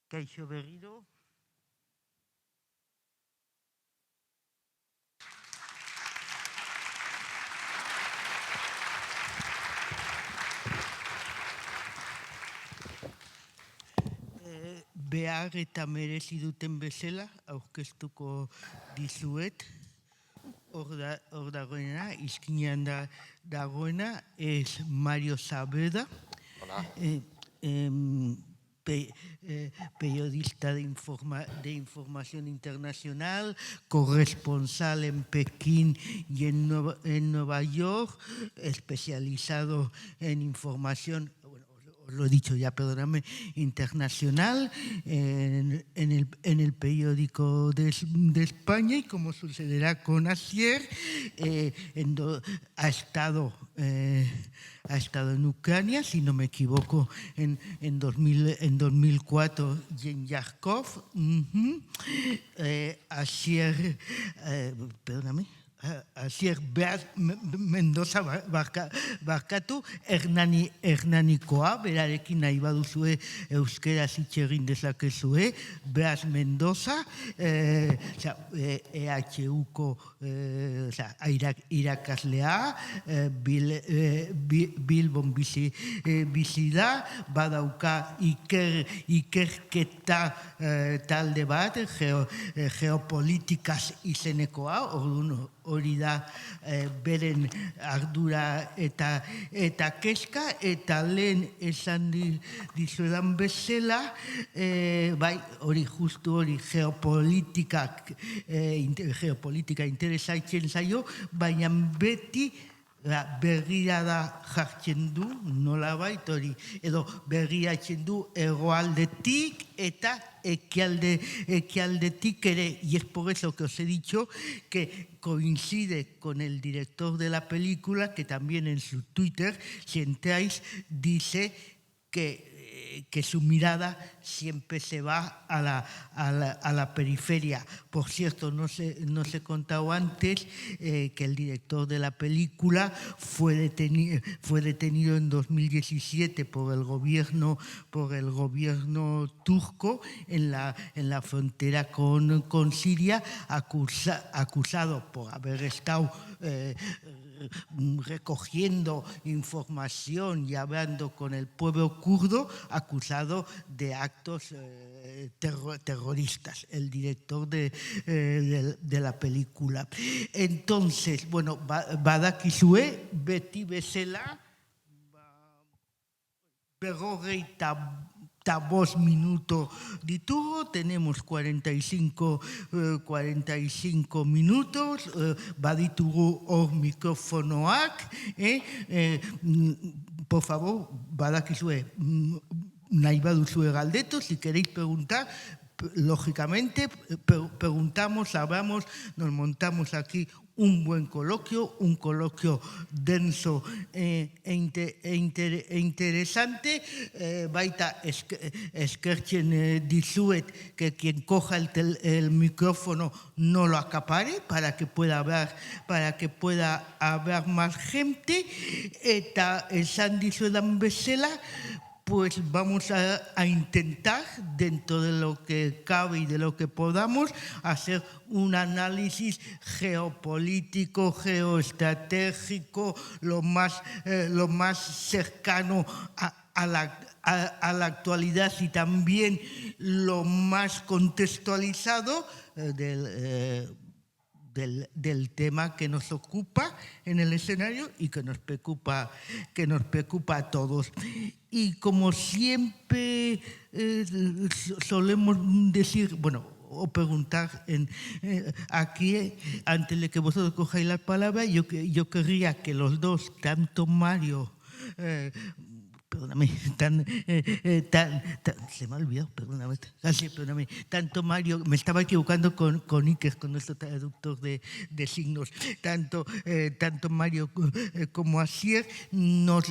Kaixo berriro. Behar eta merezi duten bezala, aurkeztuko dizuet. Hor dagoena, izkinean dagoena, es Mario Saavedra. Hola. Periodista de información internacional, corresponsal en Pekín y en Nueva York, especializado en información, os lo he dicho ya, perdóname, internacional, en el periódico de España, y como sucederá con Asier, ha estado en Ucrania, si no me equivoco, en 2004 y en Yarkov. Asier, perdóname. Asier Mendoza barkatu, Hernanikoa, berarekin nahi baduzue euskera zitxegin dezakezue, Beaz Mendoza, EHUko irakaslea, Bilbon bizi da, badauka ikerketa talde bat, geopolitikaz izenekoa, hori da beren ardura eta kezka, eta lehen esan dizuedan bezala, bai, hori justu hori geopolitika interesaitzen zaio, baina beti begirada jartzen du, nolabait hori, edo begiratzen du hegoaldetik eta ekialdetik ere, y es por eso que os he dicho que coincide con el director de la película, que también en su Twitter, si entráis, dice que su mirada siempre se va a la periferia. Por cierto, no os he contado antes que el director de la película fue detenido en 2017 por el gobierno turco en la frontera con Siria, acusado por haber estado recogiendo información y hablando con el pueblo kurdo, acusado de actos terroristas, el director de la película. Entonces, bueno, badakizue, beti bezala, berrogeita bost minuto ditugu, tenemos 45 minutos, baditugu hor mikrofonoak, por favor, badakizue, nahi baduzue galdetu, si queréis preguntar, lógicamente, preguntamos, hablamos, nos montamos aquí un buen coloquio, un coloquio denso e interesante. Baita eskertzen dizuet que quien coja el micrófono no lo acapare para que pueda hablar más gente. Eta esan dizuedan bezala, pues vamos a intentar, dentro de lo que cabe y de lo que podamos, hacer un análisis geopolítico, geoestratégico, lo más cercano a la actualidad y también lo más contextualizado del tema que nos ocupa en el escenario y que nos preocupa a todos. Y como siempre solemos decir, bueno, o preguntar aquí, antes de que vosotros cojáis la palabra, yo querría que los dos, tanto Mario, perdóname, se me ha olvidado, perdóname, tanto Mario, me estaba equivocando con Iker, con nuestro traductor de signos, tanto Mario como Asier nos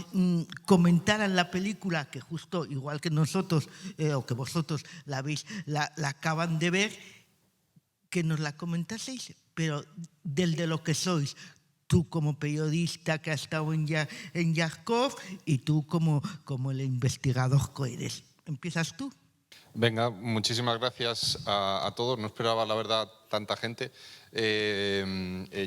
comentaran la película, que justo igual que nosotros, o que vosotros la acaban de ver, que nos la comentaseis, pero de lo que sois. Tú como periodista que has estado en Yarkov y tú como el investigador que eres. ¿Empiezas tú? Venga, muchísimas gracias a todos. No esperaba, la verdad, tanta gente.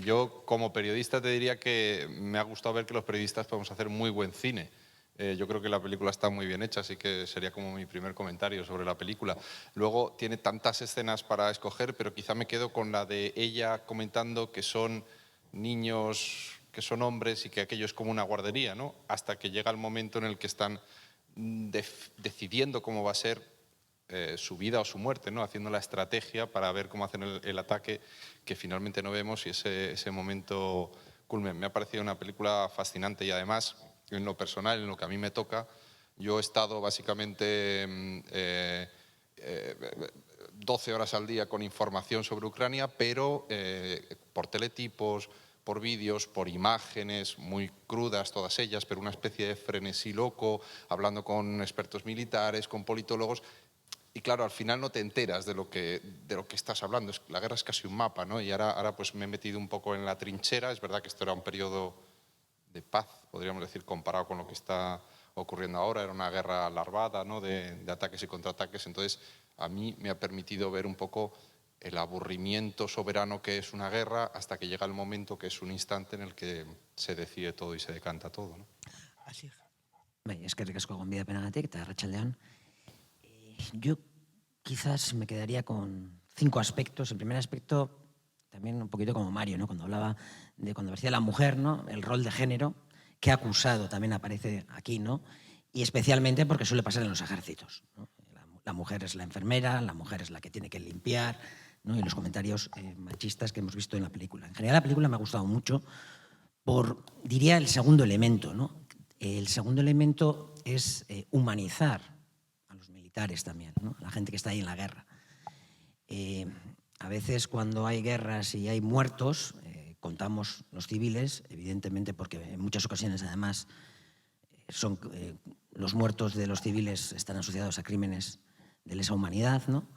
Yo, como periodista, te diría que me ha gustado ver que los periodistas podemos hacer muy buen cine. Yo creo que la película está muy bien hecha, así que sería como mi primer comentario sobre la película. Luego, tiene tantas escenas para escoger, pero quizá me quedo con la de ella comentando que son niños, que son hombres y que aquello es como una guardería, ¿no? Hasta que llega el momento en el que están decidiendo cómo va a ser su vida o su muerte, ¿no? Haciendo la estrategia para ver cómo hacen el ataque que finalmente no vemos y ese momento culmen. Me ha parecido una película fascinante y además, en lo personal, en lo que a mí me toca, yo he estado básicamente 12 horas al día con información sobre Ucrania, pero por teletipos, por vídeos, por imágenes muy crudas todas ellas, pero una especie de frenesí loco, hablando con expertos militares, con politólogos. Y claro, al final no te enteras de lo que estás hablando. La guerra es casi un mapa, ¿no? Y ahora pues me he metido un poco en la trinchera. Es verdad que esto era un periodo de paz, podríamos decir, comparado con lo que está ocurriendo ahora. Era una guerra larvada, ¿no? de ataques y contraataques. Entonces, a mí me ha permitido ver un poco el aburrimiento soberano que es una guerra hasta que llega el momento que es un instante en el que se decide todo y se decanta todo, ¿no? Así es. Eskerrik asko gonbidapenagatik eta arratsaldean. Yo quizás me quedaría con 5 aspectos. El primer aspecto, también un poquito como Mario, ¿no? Cuando hablaba de cuando aparecía la mujer, ¿no? El rol de género, que acusado también aparece aquí, ¿no? Y especialmente porque suele pasar en los ejércitos, ¿no? La mujer es la enfermera, la mujer es la que tiene que limpiar, ¿no? Y los comentarios machistas que hemos visto en la película. En general, la película me ha gustado mucho por, diría, el segundo elemento, ¿no? El segundo elemento es humanizar a los militares también, ¿no? A la gente que está ahí en la guerra. A veces cuando hay guerras y hay muertos, contamos los civiles, evidentemente porque en muchas ocasiones además los muertos de los civiles están asociados a crímenes de lesa humanidad, ¿no?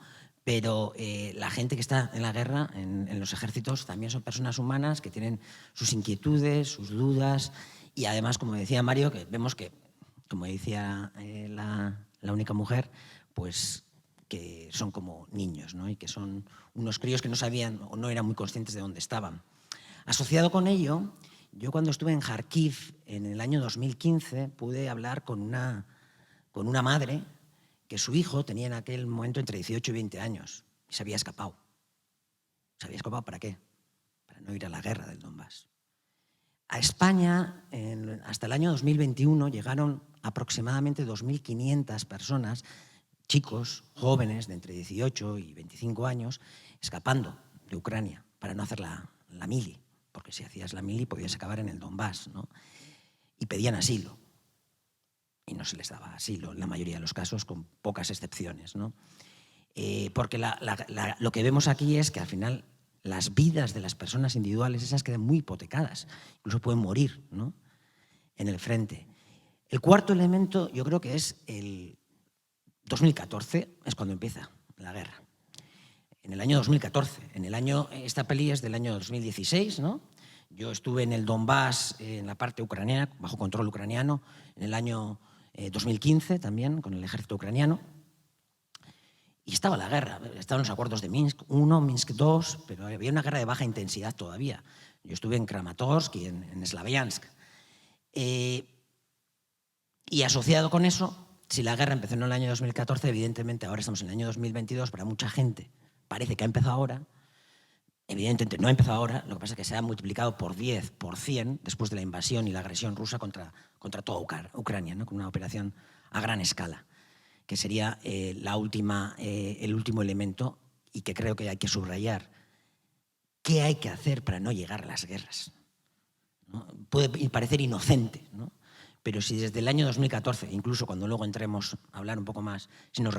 Pero la gente que está en la guerra, en los ejércitos, también son personas humanas que tienen sus inquietudes, sus dudas y además, como decía Mario, que vemos que, como decía la única mujer, pues que son como niños, ¿no? Y que son unos críos que no sabían o no eran muy conscientes de dónde estaban. Asociado con ello, yo cuando estuve en Kharkiv en el año 2015 pude hablar con una madre que su hijo tenía en aquel momento entre 18 y 20 años y se había escapado. ¿Se había escapado para qué? Para no ir a la guerra del Donbass. A España, hasta el año 2021, llegaron aproximadamente 2.500 personas, chicos, jóvenes de entre 18 y 25 años, escapando de Ucrania para no hacer la mili, porque si hacías la mili podías acabar en el Donbass, ¿no? Y pedían asilo. Y no se les daba asilo en la mayoría de los casos, con pocas excepciones, ¿no? Porque lo que vemos aquí es que al final las vidas de las personas individuales esas quedan muy hipotecadas, incluso pueden morir, ¿no? En el frente. El cuarto elemento yo creo que es el 2014, es cuando empieza la guerra. En el año 2014, esta peli es del año 2016, ¿no? Yo estuve en el Donbass, en la parte ucraniana, bajo control ucraniano, en el año 2015 también, con el ejército ucraniano. Y estaba la guerra, estaban los acuerdos de Minsk I, Minsk II, pero había una guerra de baja intensidad todavía. Yo estuve en Kramatorsk y en Slaviansk. Y asociado con eso, si la guerra empezó en el año 2014, evidentemente ahora estamos en el año 2022, para mucha gente parece que ha empezado ahora. Evidentemente no ha empezado ahora, lo que pasa es que se ha multiplicado por 10, por 100, después de la invasión y la agresión rusa contra toda Ucrania, ¿no? Con una operación a gran escala, que sería el último elemento y que creo que hay que subrayar. ¿Qué hay que hacer para no llegar a las guerras? ¿No? Puede parecer inocente, ¿no? Pero si desde el año 2014, incluso cuando luego entremos a hablar un poco más, si nos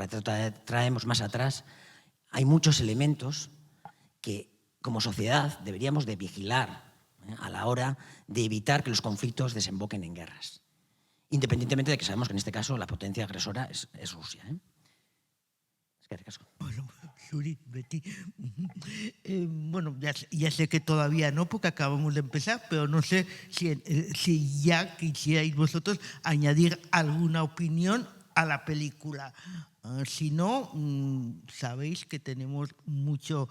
traemos más atrás, hay muchos elementos que como sociedad deberíamos de vigilar a la hora de evitar que los conflictos desemboquen en guerras. Independientemente de que sabemos que en este caso la potencia agresora es Rusia. Eskerrik asko. Bueno, Suri, Betty. Bueno, ya sé que todavía no, porque acabamos de empezar, pero no sé si ya quisierais vosotros añadir alguna opinión a la película. Si no, sabéis que tenemos mucho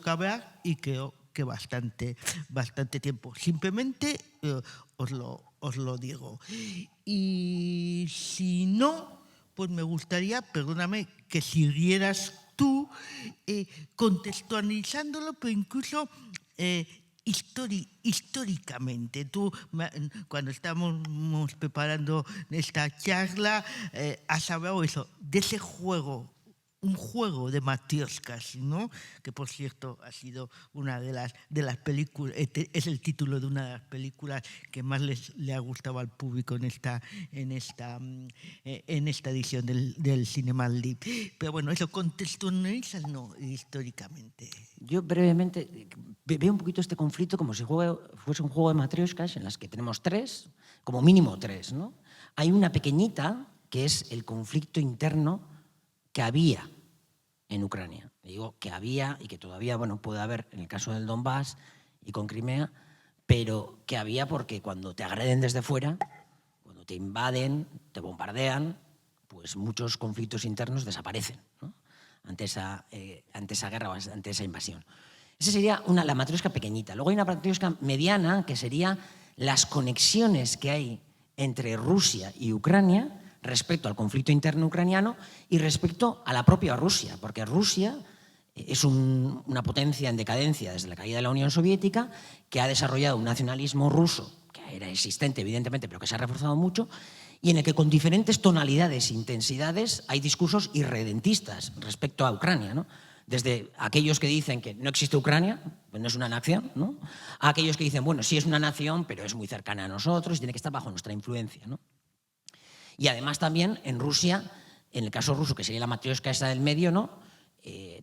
que hablar y creo que bastante tiempo. Simplemente os lo digo. Y si no, pues me gustaría, perdóname, que siguieras tú contextualizándolo, pero incluso históricamente. Tú, cuando estábamos preparando esta charla, has hablado eso, de ese juego, un juego de matrioscas, ¿no? Que por cierto ha sido una de las películas, es el título de una de las películas que más le ha gustado al público en esta edición del Cinema League. Pero bueno, eso contextualizas, no, históricamente. Yo brevemente veo un poquito este conflicto como si fuese un juego de matrioscas en las que tenemos tres, como mínimo tres, ¿no? Hay una pequeñita que es el conflicto interno que había en Ucrania. Digo que había y que todavía, bueno, puede haber en el caso del Donbass y con Crimea, pero que había porque cuando te agreden desde fuera, cuando te invaden, te bombardean, pues muchos conflictos internos desaparecen, ¿no? ante esa guerra o ante esa invasión. Esa sería la matriosca pequeñita. Luego hay una matriosca mediana que sería las conexiones que hay entre Rusia y Ucrania respecto al conflicto interno ucraniano y respecto a la propia Rusia, porque Rusia es una potencia en decadencia desde la caída de la Unión Soviética que ha desarrollado un nacionalismo ruso que era existente evidentemente pero que se ha reforzado mucho y en el que con diferentes tonalidades e intensidades hay discursos irredentistas respecto a Ucrania, ¿no? Desde aquellos que dicen que no existe Ucrania, pues no es una nación, ¿no? A aquellos que dicen, bueno, sí es una nación, pero es muy cercana a nosotros y tiene que estar bajo nuestra influencia, ¿no? Y además también en Rusia, en el caso ruso, que sería la matriosca esa del medio, ¿no?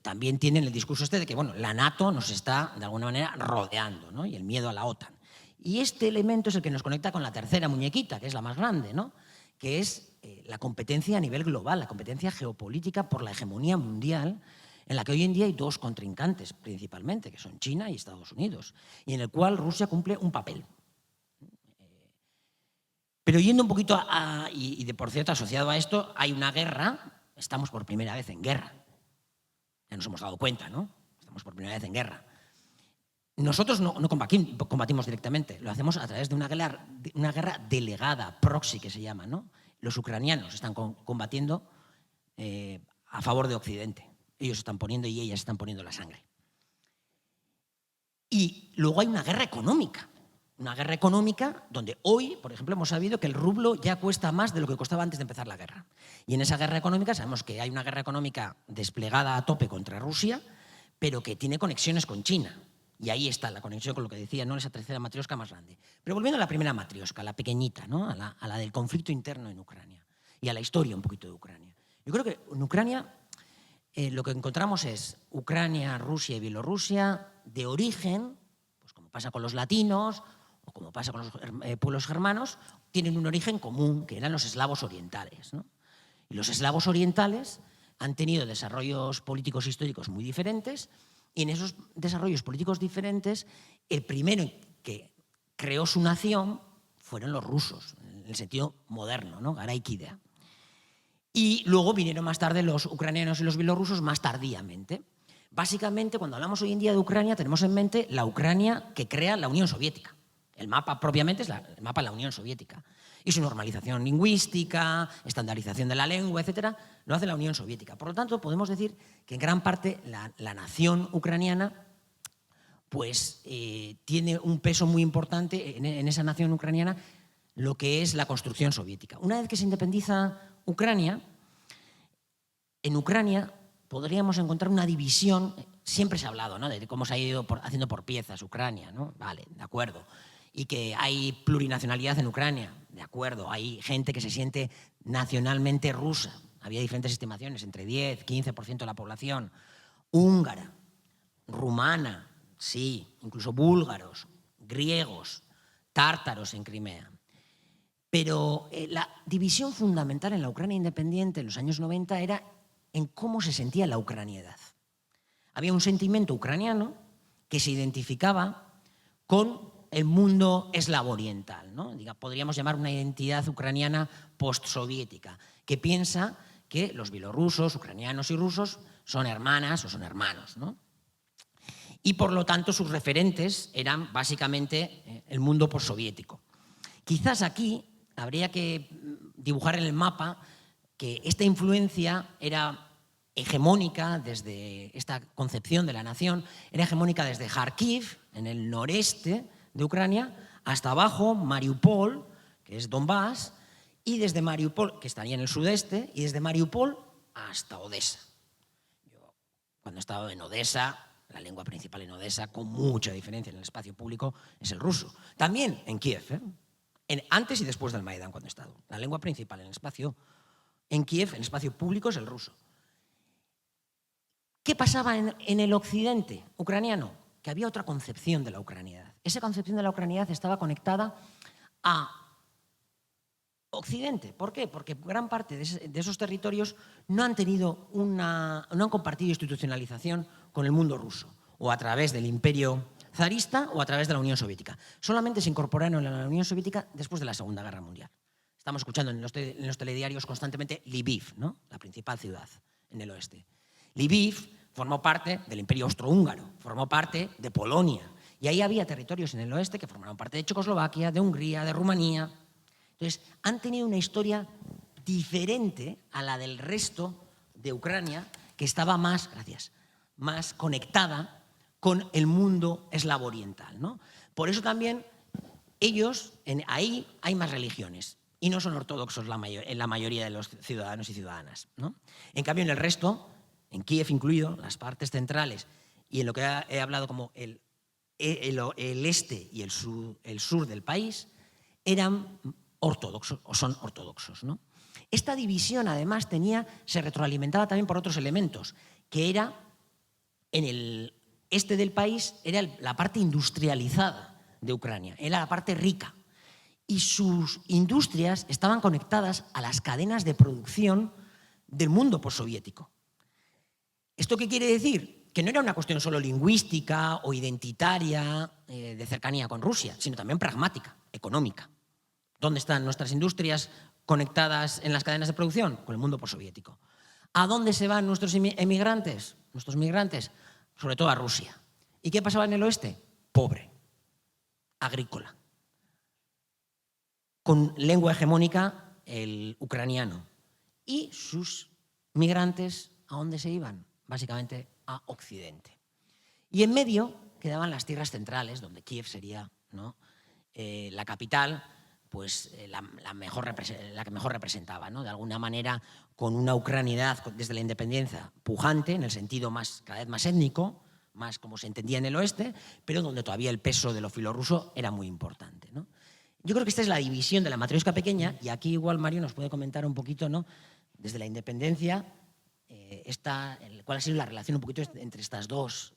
También tienen el discurso este de que, bueno, la NATO nos está de alguna manera rodeando, ¿no? Y el miedo a la OTAN. Y este elemento es el que nos conecta con la tercera muñequita, que es la más grande, ¿no? Que es la competencia a nivel global, la competencia geopolítica por la hegemonía mundial, en la que hoy en día hay dos contrincantes principalmente, que son China y Estados Unidos, y en el cual Rusia cumple un papel. Pero yendo un poquito y por cierto, asociado a esto, hay una guerra, estamos por primera vez en guerra. Ya nos hemos dado cuenta, ¿no? Estamos por primera vez en guerra. Nosotros no combatimos directamente, lo hacemos a través de una guerra delegada, proxy que se llama, ¿no? Los ucranianos están combatiendo a favor de Occidente. Ellos están poniendo y ellas están poniendo la sangre. Y luego hay una guerra económica. Una guerra económica donde hoy, por ejemplo, hemos sabido que el rublo ya cuesta más de lo que costaba antes de empezar la guerra. Y en esa guerra económica sabemos que hay una guerra económica desplegada a tope contra Rusia, pero que tiene conexiones con China. Y ahí está la conexión con lo que decía, ¿no? Esa tercera matriosca más grande. Pero volviendo a la primera matriosca, la pequeñita, ¿no? a la del conflicto interno en Ucrania y a la historia un poquito de Ucrania. Yo creo que en Ucrania lo que encontramos es Ucrania, Rusia y Bielorrusia de origen, pues como pasa con los latinos o como pasa con los pueblos germanos, tienen un origen común, que eran los eslavos orientales, ¿no? Y los eslavos orientales han tenido desarrollos políticos históricos muy diferentes, y en esos desarrollos políticos diferentes, el primero que creó su nación fueron los rusos, en el sentido moderno, ¿no? Garaikidea. Y luego vinieron más tarde los ucranianos y los bielorrusos más tardíamente. Básicamente, cuando hablamos hoy en día de Ucrania, tenemos en mente la Ucrania que crea la Unión Soviética. El mapa propiamente es el mapa de la Unión Soviética. Y su normalización lingüística, estandarización de la lengua, etcétera, lo hace la Unión Soviética. Por lo tanto, podemos decir que en gran parte la nación ucraniana pues, tiene un peso muy importante en esa nación ucraniana, lo que es la construcción soviética. Una vez que se independiza Ucrania, en Ucrania podríamos encontrar una división, siempre se ha hablado, ¿no? De cómo se ha ido haciendo por piezas Ucrania, ¿no? Vale, de acuerdo. Y que hay plurinacionalidad en Ucrania, de acuerdo. Hay gente que se siente nacionalmente rusa. Había diferentes estimaciones, entre 10, 15% de la población. Húngara, rumana, sí, incluso búlgaros, griegos, tártaros en Crimea. Pero la división fundamental en la Ucrania independiente en los años 90 era en cómo se sentía la ucraniedad. Había un sentimiento ucraniano que se identificaba con el mundo eslavo-oriental, ¿no? Podríamos llamar una identidad ucraniana postsoviética, que piensa que los bielorrusos, ucranianos y rusos son hermanas o son hermanos, ¿no? Y por lo tanto sus referentes eran básicamente el mundo postsoviético. Quizás aquí habría que dibujar en el mapa que esta influencia era hegemónica desde esta concepción de la nación, era hegemónica desde Kharkiv, en el noreste de Ucrania, hasta abajo, Mariupol, que es Donbass, y desde Mariupol, que estaría en el sudeste, y desde Mariupol hasta Odessa. Yo, cuando he estado en Odessa, la lengua principal en Odessa, con mucha diferencia en el espacio público, es el ruso. También en Kiev, antes y después del Maidán, cuando he estado. La lengua principal en Kiev, en el espacio público, es el ruso. ¿Qué pasaba en el occidente ucraniano? Que había otra concepción de la ucraniedad. Esa concepción de la ucraniedad estaba conectada a Occidente. ¿Por qué? Porque gran parte de esos territorios no han compartido institucionalización con el mundo ruso, o a través del imperio zarista o a través de la Unión Soviética. Solamente se incorporaron a la Unión Soviética después de la Segunda Guerra Mundial. Estamos escuchando en los telediarios constantemente Lviv, ¿no? La principal ciudad en el oeste. Lviv formó parte del Imperio Austrohúngaro, formó parte de Polonia. Y ahí había territorios en el oeste que formaron parte de Checoslovaquia, de Hungría, de Rumanía. Entonces, han tenido una historia diferente a la del resto de Ucrania, que estaba más conectada con el mundo eslavo oriental, ¿no? Por eso también ellos, ahí hay más religiones. Y no son ortodoxos en la mayoría de los ciudadanos y ciudadanas, ¿no? En cambio, en el resto, en Kiev incluido, las partes centrales, y en lo que he hablado como el este y el sur del país, eran ortodoxos o son ortodoxos, ¿no? Esta división, además, se retroalimentaba también por otros elementos, que era, en el este del país, era la parte industrializada de Ucrania, era la parte rica. Y sus industrias estaban conectadas a las cadenas de producción del mundo postsoviético. ¿Esto qué quiere decir? Que no era una cuestión solo lingüística o identitaria de cercanía con Rusia, sino también pragmática, económica. ¿Dónde están nuestras industrias conectadas en las cadenas de producción? Con el mundo postsoviético. ¿A dónde se van nuestros emigrantes? Nuestros migrantes, sobre todo a Rusia. ¿Y qué pasaba en el oeste? Pobre, agrícola, con lengua hegemónica el ucraniano. Y sus migrantes, ¿a dónde se iban? Básicamente a Occidente. Y en medio quedaban las tierras centrales, donde Kiev sería, ¿no?, la capital, pues la que mejor representaba, ¿no?, de alguna manera, con una ucraniedad desde la independencia pujante, en el sentido cada vez más étnico, más como se entendía en el oeste, pero donde todavía el peso de lo filorruso era muy importante, ¿no? Yo creo que esta es la división de la matrioshka pequeña, y aquí igual Mario nos puede comentar un poquito, ¿no?, desde la independencia, cuál ha sido la relación un poquito entre estas dos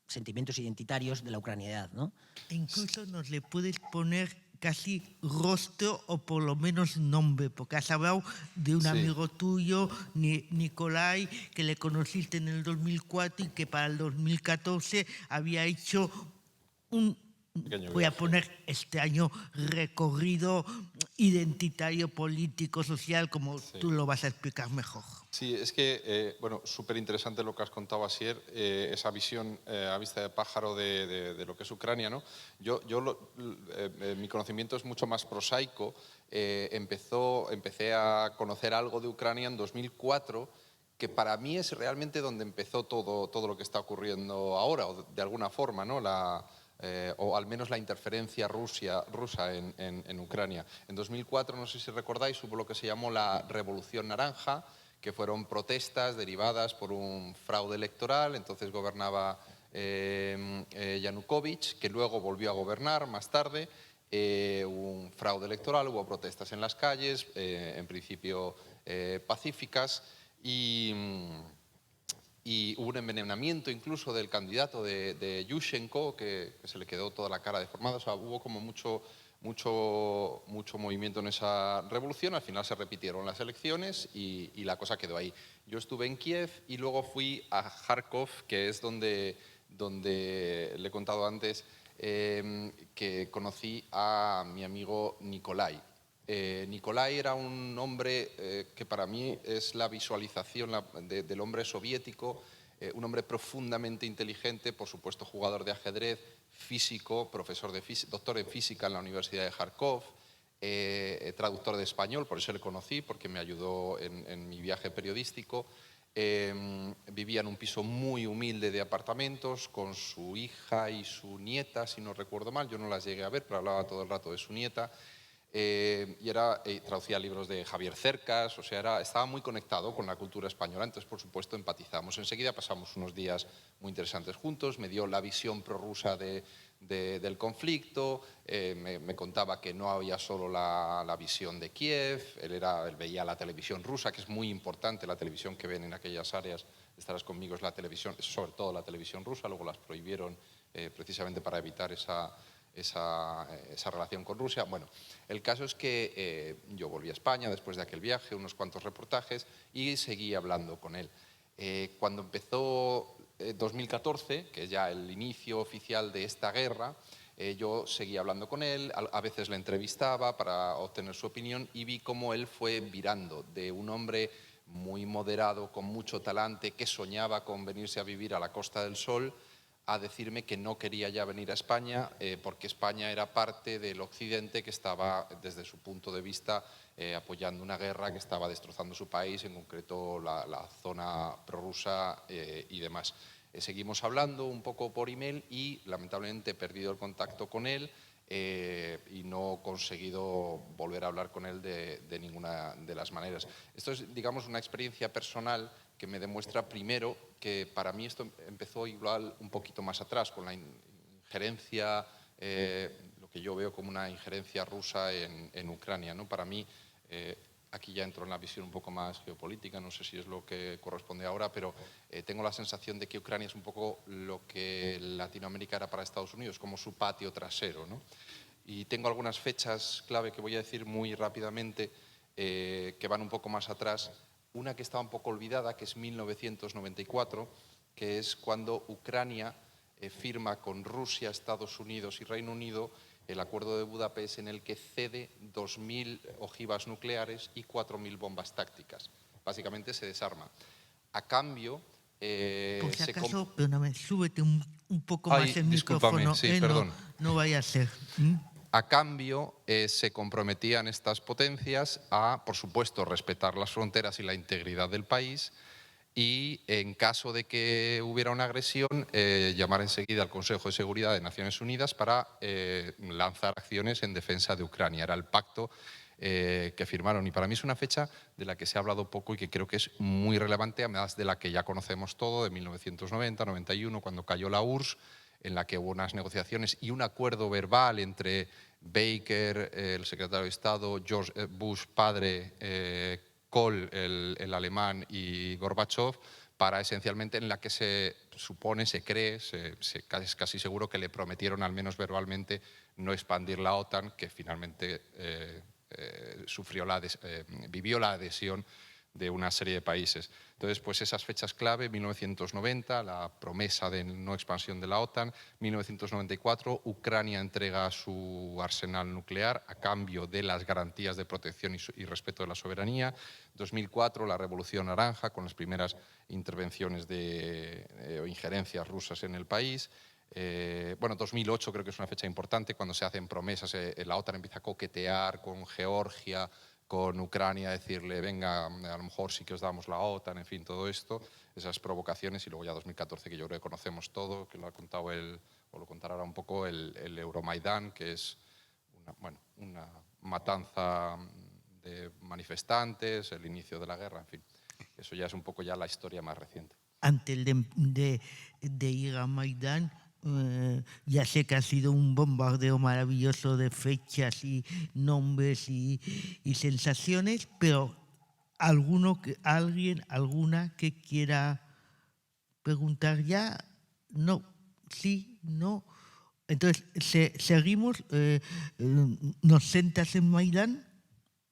sentimientos identitarios de la ucraniedad, ¿no? E incluso nos le puedes poner casi rostro o por lo menos nombre, porque has hablado de un amigo tuyo, Nikolai, que le conociste en el 2004 y que para el 2014 había hecho voy a poner este año recorrido identitario, político, social, como tú lo vas a explicar mejor. Sí, es que, bueno, súper interesante lo que has contado, Asier, esa visión a vista de pájaro de lo que es Ucrania, ¿no? Mi conocimiento es mucho más prosaico. Empecé a conocer algo de Ucrania en 2004, que para mí es realmente donde empezó todo lo que está ocurriendo ahora, o de alguna forma, ¿no?, o al menos la interferencia rusa en Ucrania. En 2004, no sé si recordáis, hubo lo que se llamó la Revolución Naranja, que fueron protestas derivadas por un fraude electoral. Entonces gobernaba Yanukovych, que luego volvió a gobernar más tarde. Hubo un fraude electoral, hubo protestas en las calles, en principio pacíficas, y hubo un envenenamiento incluso del candidato de Yushchenko, que se le quedó toda la cara deformada. O sea, hubo como mucho movimiento en esa revolución. Al final se repitieron las elecciones y la cosa quedó ahí. Yo estuve en Kiev y luego fui a Kharkov, que es donde le he contado antes, que conocí a mi amigo Nikolai. Nikolai era un hombre que para mí es la visualización del hombre soviético, un hombre profundamente inteligente, por supuesto jugador de ajedrez, físico, doctor en física en la Universidad de Kharkov, traductor de español, por eso le conocí, porque me ayudó en mi viaje periodístico. Vivía en un piso muy humilde de apartamentos con su hija y su nieta, si no recuerdo mal. Yo no las llegué a ver, pero hablaba todo el rato de su nieta. Traducía libros de Javier Cercas, o sea, estaba muy conectado con la cultura española, entonces por supuesto empatizamos. Enseguida pasamos unos días muy interesantes juntos, me dio la visión prorrusa del conflicto, me contaba que no había solo la visión de Kiev, él veía la televisión rusa, que es muy importante, la televisión que ven en aquellas áreas, estarás conmigo, es la televisión, sobre todo la televisión rusa, luego las prohibieron precisamente para evitar esa relación con Rusia. Bueno, el caso es que yo volví a España después de aquel viaje, unos cuantos reportajes, y seguí hablando con él. Cuando empezó 2014, que es ya el inicio oficial de esta guerra, yo seguí hablando con él, a veces le entrevistaba para obtener su opinión y vi cómo él fue virando de un hombre muy moderado, con mucho talante, que soñaba con venirse a vivir a la Costa del Sol, a decirme que no quería ya venir a España porque España era parte del Occidente que estaba, desde su punto de vista, apoyando una guerra que estaba destrozando su país, en concreto la zona prorrusa y demás. Seguimos hablando un poco por email y lamentablemente he perdido el contacto con él y no he conseguido volver a hablar con él de ninguna de las maneras. Esto es, digamos, una experiencia personal que me demuestra primero que para mí esto empezó igual un poquito más atrás, con la injerencia, lo que yo veo como una injerencia rusa en Ucrania, ¿no? Para mí, aquí ya entro en la visión un poco más geopolítica, no sé si es lo que corresponde ahora, pero tengo la sensación de que Ucrania es un poco lo que Latinoamérica era para Estados Unidos, como su patio trasero, ¿no? Y tengo algunas fechas clave que voy a decir muy rápidamente, que van un poco más atrás. Una que está un poco olvidada, que es 1994, que es cuando Ucrania firma con Rusia, Estados Unidos y Reino Unido el Acuerdo de Budapest, en el que cede 2.000 ojivas nucleares y 4.000 bombas tácticas. Básicamente se desarma. A cambio... Por si acaso, perdóname, súbete un poco Ay, más el discúlpame, micrófono. sí, perdón. No vaya a ser. A cambio, se comprometían estas potencias a, por supuesto, respetar las fronteras y la integridad del país y, en caso de que hubiera una agresión, llamar enseguida al Consejo de Seguridad de Naciones Unidas para lanzar acciones en defensa de Ucrania. Era el pacto que firmaron y para mí es una fecha de la que se ha hablado poco y que creo que es muy relevante, además de la que ya conocemos todo, de 1990-91, cuando cayó la URSS, en la que hubo unas negociaciones y un acuerdo verbal entre Baker, el secretario de Estado, George Bush padre, Kohl, el alemán, y Gorbachev, para esencialmente en la que se supone, se cree, es casi seguro que le prometieron, al menos verbalmente, no expandir la OTAN, que finalmente vivió la adhesión de una serie de países. Entonces, pues esas fechas clave, 1990, la promesa de no expansión de la OTAN, 1994, Ucrania entrega su arsenal nuclear a cambio de las garantías de protección y respeto de la soberanía, 2004, la Revolución Naranja, con las primeras intervenciones o injerencias rusas en el país. 2008 creo que es una fecha importante, cuando se hacen promesas, la OTAN empieza a coquetear con Georgia, con Ucrania, decirle, venga, a lo mejor sí que os damos la OTAN, en fin, todo esto, esas provocaciones, y luego ya 2014, que yo creo que conocemos todo, que lo ha contado él, o lo contará ahora un poco, el Euromaidán, que es una matanza de manifestantes, el inicio de la guerra, en fin, eso ya es un poco ya la historia más reciente. Antes de ir a Maidán, ya sé que ha sido un bombardeo maravilloso de fechas y nombres y sensaciones, pero alguna que quiera preguntar ya, no, sí, no. Entonces, seguimos, nos sentas en Maidán.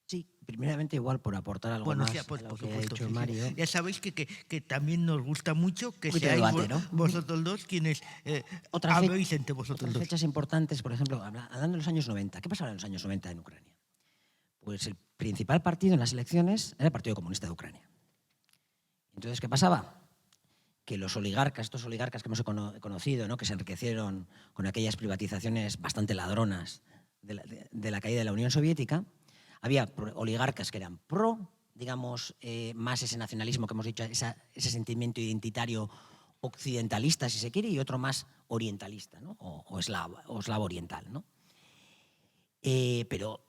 Sí, primeramente, igual por aportar algo Bueno, más sí, a por lo que ha supuesto. dicho Sí, sí. Mario. Ya sabéis que también nos gusta mucho que Un poquito de seáis debate, ¿no? vosotros dos quienes habéis entre vosotros Otras dos. fechas importantes, por ejemplo, hablando de los años 90. ¿Qué pasaba en los años 90 en Ucrania? Pues el principal partido en las elecciones era el Partido Comunista de Ucrania. Entonces, ¿qué pasaba? Que los oligarcas, estos oligarcas que hemos conocido, ¿no?, que se enriquecieron con aquellas privatizaciones bastante ladronas de la caída de la Unión Soviética, había oligarcas que eran pro, digamos, más ese nacionalismo que hemos dicho, ese sentimiento identitario occidentalista, si se quiere, y otro más orientalista, ¿no?, o eslavo oriental, ¿no? Pero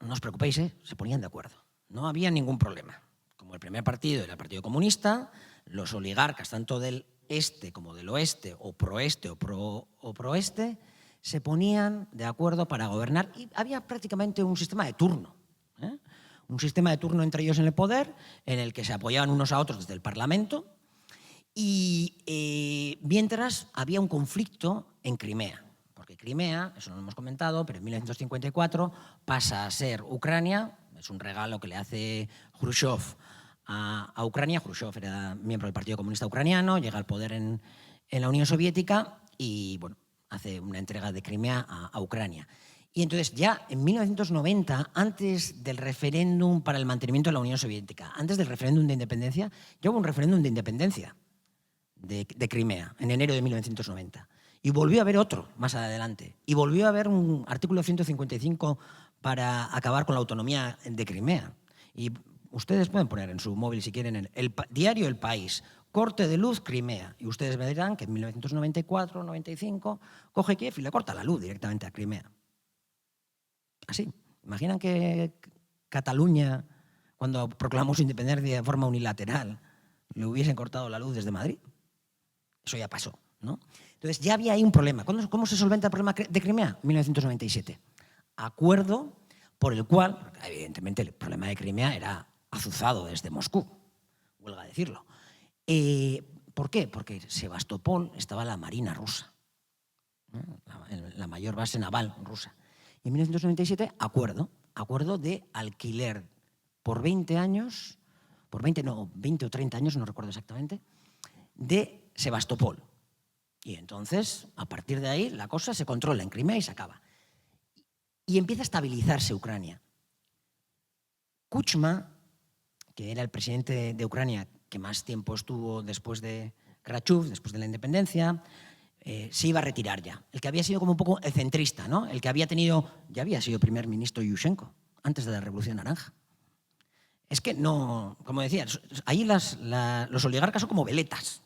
no os preocupéis, se ponían de acuerdo. No había ningún problema. Como el primer partido era el Partido Comunista, los oligarcas, tanto del este como del oeste, o proeste o proeste, se ponían de acuerdo para gobernar y había prácticamente un sistema de turno. Un sistema de turno entre ellos en el poder, en el que se apoyaban unos a otros desde el Parlamento y mientras había un conflicto en Crimea. Porque Crimea, eso no lo hemos comentado, pero en 1954 pasa a ser Ucrania, es un regalo que le hace Khrushchev a Ucrania. Khrushchev era miembro del Partido Comunista Ucraniano, llega al poder en la Unión Soviética y bueno, hace una entrega de Crimea a Ucrania. Y entonces ya en 1990, antes del referéndum para el mantenimiento de la Unión Soviética, antes del referéndum de independencia, ya hubo un referéndum de independencia de Crimea en enero de 1990. Y volvió a haber otro más adelante. Y volvió a haber un artículo 155 para acabar con la autonomía de Crimea. Y ustedes pueden poner en su móvil, si quieren, el diario El País, corte de luz Crimea. Y ustedes me dirán que en 1994-95 coge Kiev y le corta la luz directamente a Crimea. Así. Imaginan que Cataluña, cuando proclamó su independencia de forma unilateral, le hubiesen cortado la luz desde Madrid. Eso ya pasó, ¿no? Entonces ya había ahí un problema. ¿Cómo se solventa el problema de Crimea? 1997. Acuerdo por el cual, evidentemente, el problema de Crimea era azuzado desde Moscú, huelga decirlo. ¿Por qué? Porque en Sebastopol estaba la Marina rusa, ¿no?, la mayor base naval rusa. Y en 1997, acuerdo de alquiler por 20 años, 20 o 30 años, no recuerdo exactamente, de Sebastopol. Y entonces, a partir de ahí, la cosa se controla en Crimea y se acaba. Y empieza a estabilizarse Ucrania. Kuchma, que era el presidente de Ucrania que más tiempo estuvo después de Khrushchev, después de la independencia, se iba a retirar ya. El que había sido como un poco el centrista, ¿no? El que ya había sido primer ministro Yushchenko, antes de la Revolución Naranja. Es que no, como decía, ahí los oligarcas son como veletas.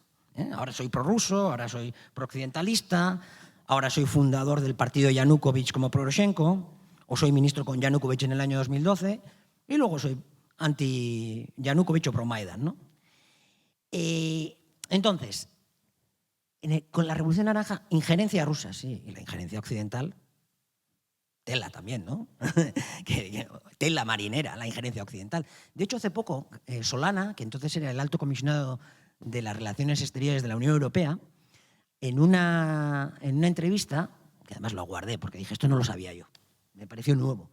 Ahora soy prorruso, ahora soy prooccidentalista, ahora soy fundador del partido Yanukovych como Poroshenko, o soy ministro con Yanukovych en el año 2012, y luego soy anti-Yanukovych o pro-Maidan, ¿no? Entonces, con la Revolución Naranja, injerencia rusa, sí, y la injerencia occidental, tela también, ¿no? Tela marinera, la injerencia occidental. De hecho, hace poco, Solana, que entonces era el alto comisionado de las Relaciones Exteriores de la Unión Europea, en una entrevista, que además lo guardé porque dije, esto no lo sabía yo, me pareció nuevo,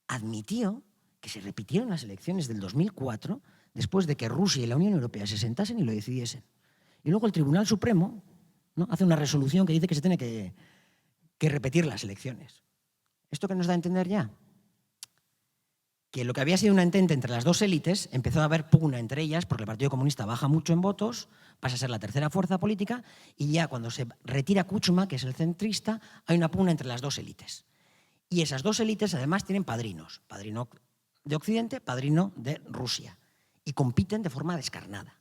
admitió que se repitieron las elecciones del 2004 después de que Rusia y la Unión Europea se sentasen y lo decidiesen. Y luego el Tribunal Supremo, ¿no?, hace una resolución que dice que se tiene que repetir las elecciones. ¿Esto qué nos da a entender ya? Que lo que había sido una entente entre las dos élites empezó a haber pugna entre ellas porque el Partido Comunista baja mucho en votos, pasa a ser la tercera fuerza política y ya cuando se retira Kuchma, que es el centrista, hay una pugna entre las dos élites. Y esas dos élites además tienen padrinos, padrino de Occidente, padrino de Rusia, y compiten de forma descarnada.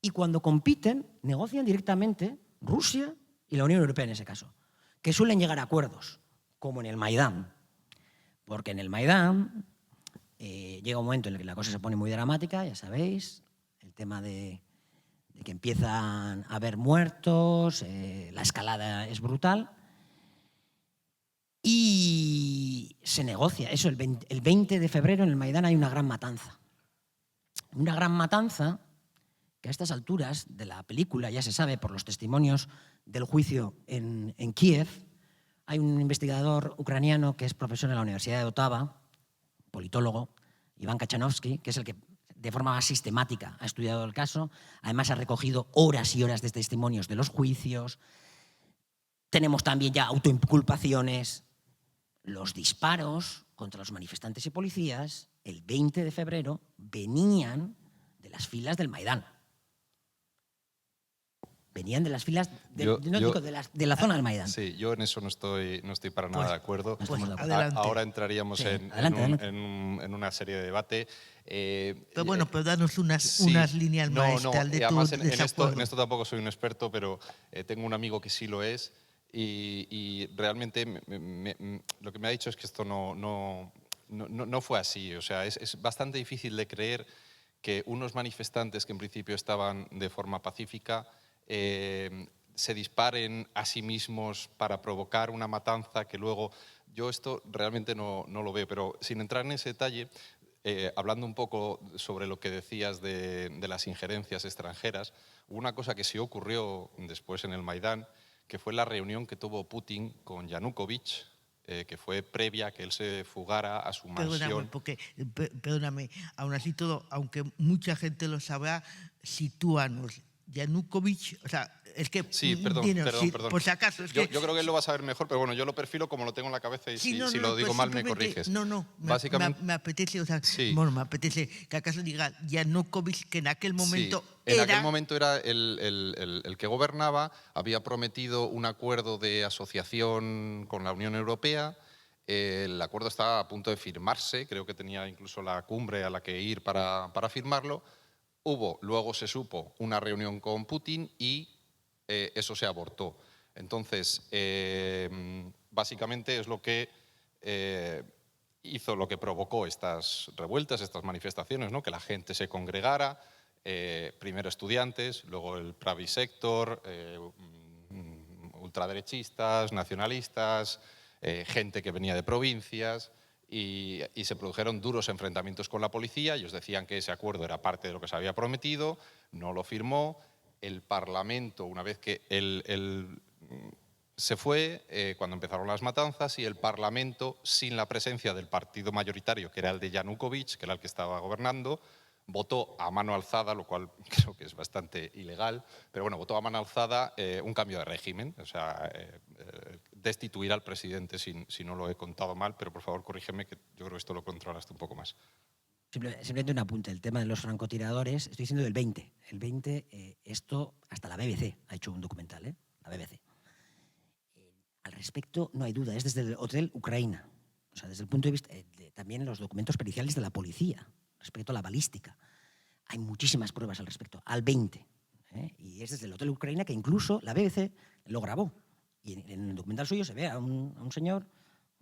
Y cuando compiten, negocian directamente Rusia y la Unión Europea en ese caso, que suelen llegar a acuerdos, como en el Maidán. Porque en el Maidán llega un momento en el que la cosa se pone muy dramática, ya sabéis, el tema de que empiezan a haber muertos, la escalada es brutal, y se negocia. Eso, el 20 de febrero en el Maidán hay una gran matanza. Una gran matanza que a estas alturas de la película ya se sabe por los testimonios del juicio en Kiev. Hay un investigador ucraniano que es profesor en la Universidad de Ottawa, politólogo, Iván Kachanovsky, que es el que de forma más sistemática ha estudiado el caso. Además, ha recogido horas y horas de testimonios de los juicios. Tenemos también ya autoinculpaciones. Los disparos contra los manifestantes y policías el 20 de febrero venían de las filas del Maidán. Venían de las filas de la zona del Maidán. Sí, yo en eso no estoy para nada de acuerdo. Adelante. Ahora entraríamos Sí, en una serie de debate. Pero bueno, pero danos unas líneas maestras de tu además desacuerdo. en esto tampoco soy un experto, pero tengo un amigo que sí lo es y realmente lo que me ha dicho es que esto no fue así. O sea, es bastante difícil de creer que unos manifestantes que en principio estaban de forma pacífica se disparen a sí mismos para provocar una matanza que luego... Yo esto realmente no lo veo, pero sin entrar en ese detalle, hablando un poco sobre lo que decías de las injerencias extranjeras, hubo una cosa que sí ocurrió después en el Maidán, que fue la reunión que tuvo Putin con Yanukovych, que fue previa a que él se fugara a su mansión. Perdóname, aún así todo, aunque mucha gente lo sabrá, sitúanos. Yanukovych, o sea, es que... Sí, perdón. Por si acaso, yo creo que él lo va a saber mejor, pero bueno, yo lo perfilo como lo tengo en la cabeza y si lo digo mal me corriges. Básicamente, me apetece, o sea, sí. Bueno, me apetece que acaso diga Yanukovych, que en aquel momento en aquel momento era el que gobernaba, había prometido un acuerdo de asociación con la Unión Europea. El acuerdo estaba a punto de firmarse, creo que tenía incluso la cumbre a la que ir para firmarlo. Luego se supo una reunión con Putin y eso se abortó. Entonces, básicamente es lo que hizo, lo que provocó estas revueltas, estas manifestaciones, ¿no? Que la gente se congregara, primero estudiantes, luego el Pravi Sector, ultraderechistas, nacionalistas, gente que venía de provincias. Y se produjeron duros enfrentamientos con la policía. Ellos decían que ese acuerdo era parte de lo que se había prometido, no lo firmó. El Parlamento, una vez que él se fue, cuando empezaron las matanzas, y el Parlamento, sin la presencia del partido mayoritario, que era el de Yanukovych, que era el que estaba gobernando, votó a mano alzada, lo cual creo que es bastante ilegal, pero bueno, votó a mano alzada un cambio de régimen, o sea, destituir al presidente, si no lo he contado mal, pero por favor corrígeme, que yo creo que esto lo controlaste un poco más. Simplemente un apunte, el tema de los francotiradores, estoy diciendo del 20. El 20, esto hasta la BBC ha hecho un documental, la BBC. Al respecto no hay duda, es desde el Hotel Ucrania, o sea, desde el punto de vista, también los documentos periciales de la policía, respecto a la balística. Hay muchísimas pruebas al respecto, al 20. Y es desde el Hotel Ucrania que incluso la BBC lo grabó. Y en el documental suyo se ve a un señor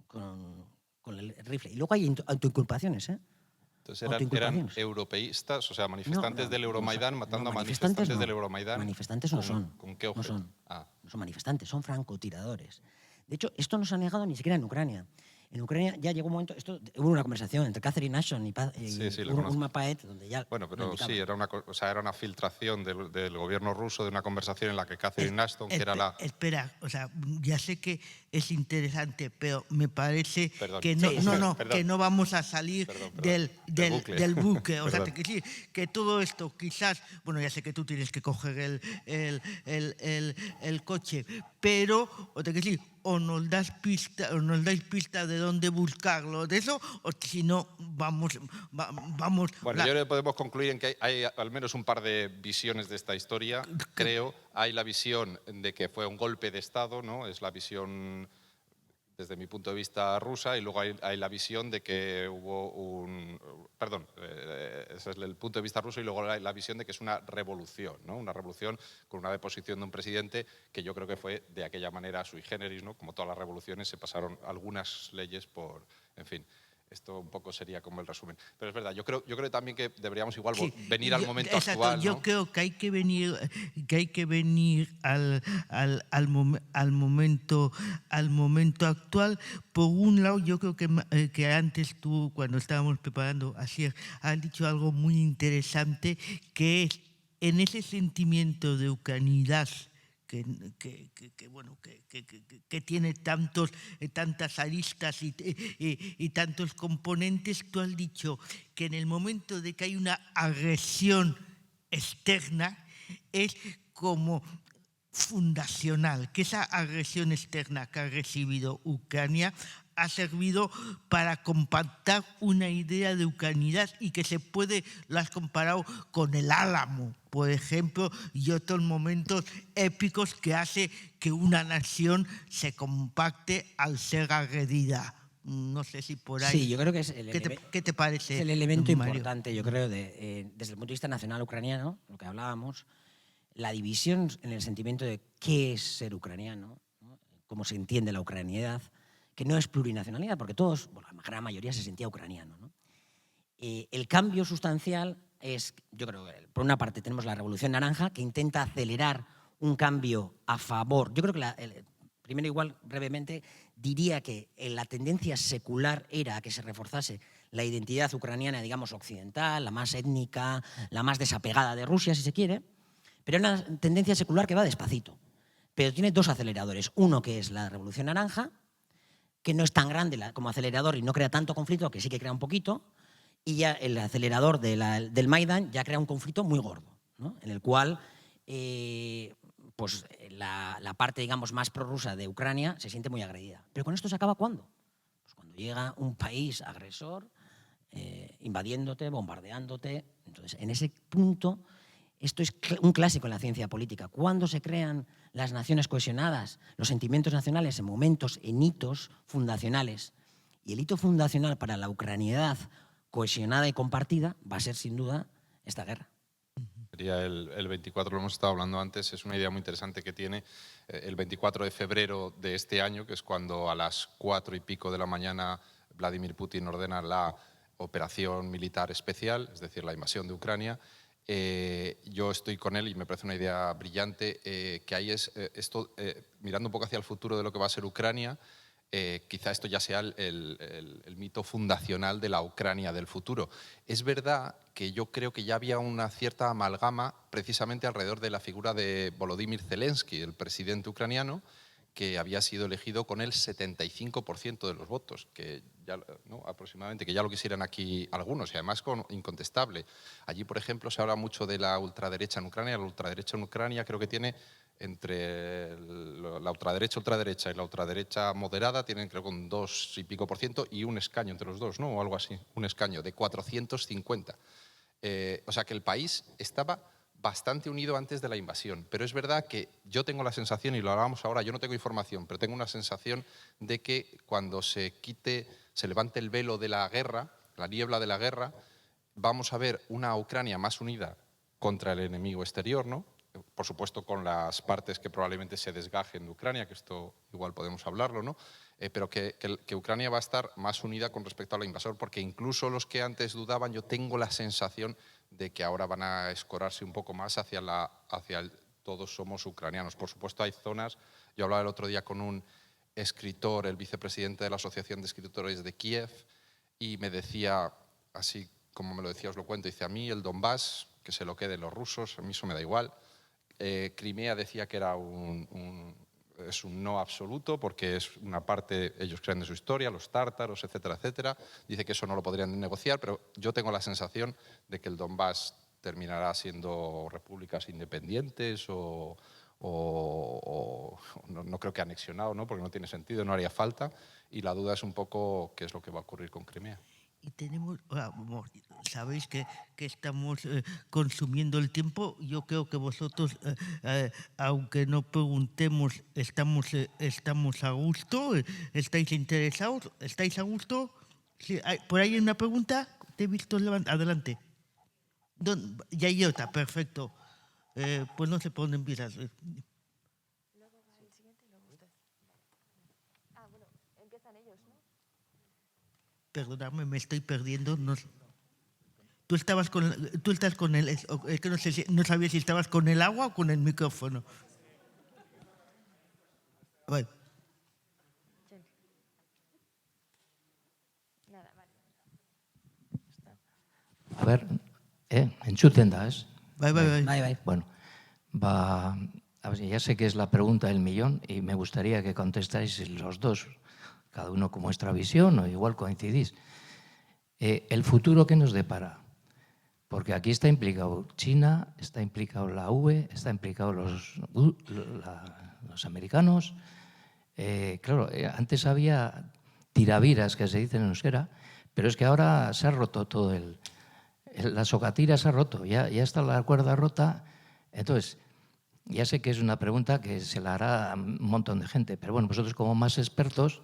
con el rifle. Y luego hay autoinculpaciones. Entonces eran europeístas, o sea, manifestantes del Euromaidán matando a manifestantes del Euromaidán. Manifestantes no son. ¿Con qué objeto? No son manifestantes, son francotiradores. De hecho, esto no se ha negado ni siquiera en Ucrania. En Ucrania ya llegó un momento, hubo una conversación entre Catherine Ashton y Urma Paet, donde ya... Bueno, pero sí, era una filtración del gobierno ruso de una conversación en la que Catherine Ashton, que era la... Espera, o sea, ya sé que es interesante, pero me parece que que no vamos a salir del buque. O sea, que todo esto quizás... Bueno, ya sé que tú tienes que coger el coche, pero, o nos dais pista de dónde buscarlo, de eso, o si no, vamos. Bueno, yo creo que podemos concluir en que hay al menos un par de visiones de esta historia, creo. Hay la visión de que fue un golpe de Estado, ¿no? Es la visión, desde mi punto de vista, rusa, y luego hay la visión de que hubo ese es el punto de vista ruso, y luego hay la visión de que es una revolución, ¿no? Una revolución con una deposición de un presidente que yo creo que fue de aquella manera sui generis, ¿no? Como todas las revoluciones, se pasaron algunas leyes por... En fin, esto un poco sería como el resumen. Pero es verdad, yo creo también que deberíamos igual venir al momento actual, ¿no? Yo creo que hay que venir al momento actual. Por un lado, yo creo que antes tú, cuando estábamos preparando, has dicho algo muy interesante, que es en ese sentimiento de ucranidad bueno, que tiene tantas aristas y tantos componentes. Tú has dicho que en el momento de que hay una agresión externa es como fundacional, que esa agresión externa que ha recibido Ucrania ha servido para compactar una idea de ucranianidad y que lo has comparado con el Álamo, por ejemplo, y otros momentos épicos que hace que una nación se compacte al ser agredida. No sé si por ahí... Sí, yo creo que es ¿Qué te parece, es el elemento Mario? importante, yo creo, desde el punto de vista nacional ucraniano, lo que hablábamos, la división en el sentimiento de qué es ser ucraniano, ¿no? Cómo se entiende la ucraniedad, que no es plurinacionalidad, porque todos, bueno, la gran mayoría se sentía ucraniano, ¿no? El cambio sustancial es, yo creo, por una parte tenemos la Revolución Naranja, que intenta acelerar un cambio a favor. Yo creo que, primero igual, brevemente, diría que la tendencia secular era a que se reforzase la identidad ucraniana, digamos, occidental, la más étnica, la más desapegada de Rusia, si se quiere, pero es una tendencia secular que va despacito. Pero tiene dos aceleradores. Uno que es la Revolución Naranja, que no es tan grande como acelerador y no crea tanto conflicto, que sí que crea un poquito, y ya el acelerador del Maidán ya crea un conflicto muy gordo, ¿no? En el cual pues, la parte, digamos, más prorrusa de Ucrania se siente muy agredida. ¿Pero con esto se acaba cuándo? Pues cuando llega un país agresor invadiéndote, bombardeándote. Entonces, en ese punto, esto es un clásico en la ciencia política. ¿Cuándo se crean las naciones cohesionadas, los sentimientos nacionales? En momentos, en hitos fundacionales. Y el hito fundacional para la ucraniedad cohesionada y compartida va a ser, sin duda, esta guerra. Sería el 24, lo hemos estado hablando antes, es una idea muy interesante que tiene el 24 de febrero de este año, que es cuando a las 4 y pico de la mañana Vladimir Putin ordena la operación militar especial, es decir, la invasión de Ucrania. Yo estoy con él y me parece una idea brillante, que ahí es esto, mirando un poco hacia el futuro de lo que va a ser Ucrania, quizá esto ya sea el mito fundacional de la Ucrania del futuro. Es verdad que yo creo que ya había una cierta amalgama precisamente alrededor de la figura de Volodymyr Zelensky, el presidente ucraniano, que había sido elegido con el 75% de los votos, que ya, ¿no? aproximadamente, que ya lo quisieran aquí algunos, y además incontestable. Allí, por ejemplo, se habla mucho de la ultraderecha en Ucrania. La ultraderecha en Ucrania creo que tiene entre la ultraderecha y la ultraderecha moderada, tienen creo con 2 y pico % y un escaño entre los dos, ¿no? O algo así, un escaño de 450. O sea que el país estaba bastante unido antes de la invasión, pero es verdad que yo tengo la sensación, y lo hablábamos ahora, yo no tengo información, pero tengo una sensación de que cuando se levante el velo de la guerra, la niebla de la guerra, vamos a ver una Ucrania más unida contra el enemigo exterior, ¿no? Por supuesto con las partes que probablemente se desgajen de Ucrania, que esto igual podemos hablarlo, ¿no? Pero que Ucrania va a estar más unida con respecto a la invasor, porque incluso los que antes dudaban, yo tengo la sensación de que ahora van a escorarse un poco más hacia el todos somos ucranianos. Por supuesto hay zonas, yo hablaba el otro día con un escritor, el vicepresidente de la Asociación de Escritores de Kiev, y me decía, así como me lo decía, os lo cuento, dice, a mí el Donbass, que se lo queden los rusos, a mí eso me da igual. Crimea decía que era es un no absoluto porque es una parte, ellos creen de su historia, los tártaros, etcétera, etcétera. Dice que eso no lo podrían negociar, pero yo tengo la sensación de que el Donbass terminará siendo repúblicas independientes o no creo que anexionado, ¿no? Porque no tiene sentido, no haría falta. Y la duda es un poco qué es lo que va a ocurrir con Crimea. Y tenemos, sabéis que estamos consumiendo el tiempo. Yo creo que vosotros, aunque no preguntemos, estamos a gusto. ¿Estáis interesados? ¿Estáis a gusto? Sí, por ahí hay una pregunta. Te he visto adelante. Ya hay otra, perfecto. Pues no sé por dónde empiezas. Luego va el siguiente y luego usted. Bueno, empiezan ellos, ¿no? Perdonadme, me estoy perdiendo. Tú estás con el... que no sé no sabía si estabas con el agua o con el micrófono. Bueno. Nada, vale. A ber, entzuten da, ez? Bai. Bai. Bueno, A ver, ya sé que es la pregunta del millón y me gustaría que contestáis los dos, cada uno con vuestra visión o igual coincidís. ¿El futuro qué nos depara? Porque aquí está implicado China, está implicado la UE, está implicado los americanos. Claro, antes había tiraviras, que se dice en euskera, pero es que ahora se ha roto todo la socatira se ha roto, ya está la cuerda rota. Entonces, ya sé que es una pregunta que se la hará a un montón de gente, pero bueno, vosotros como más expertos,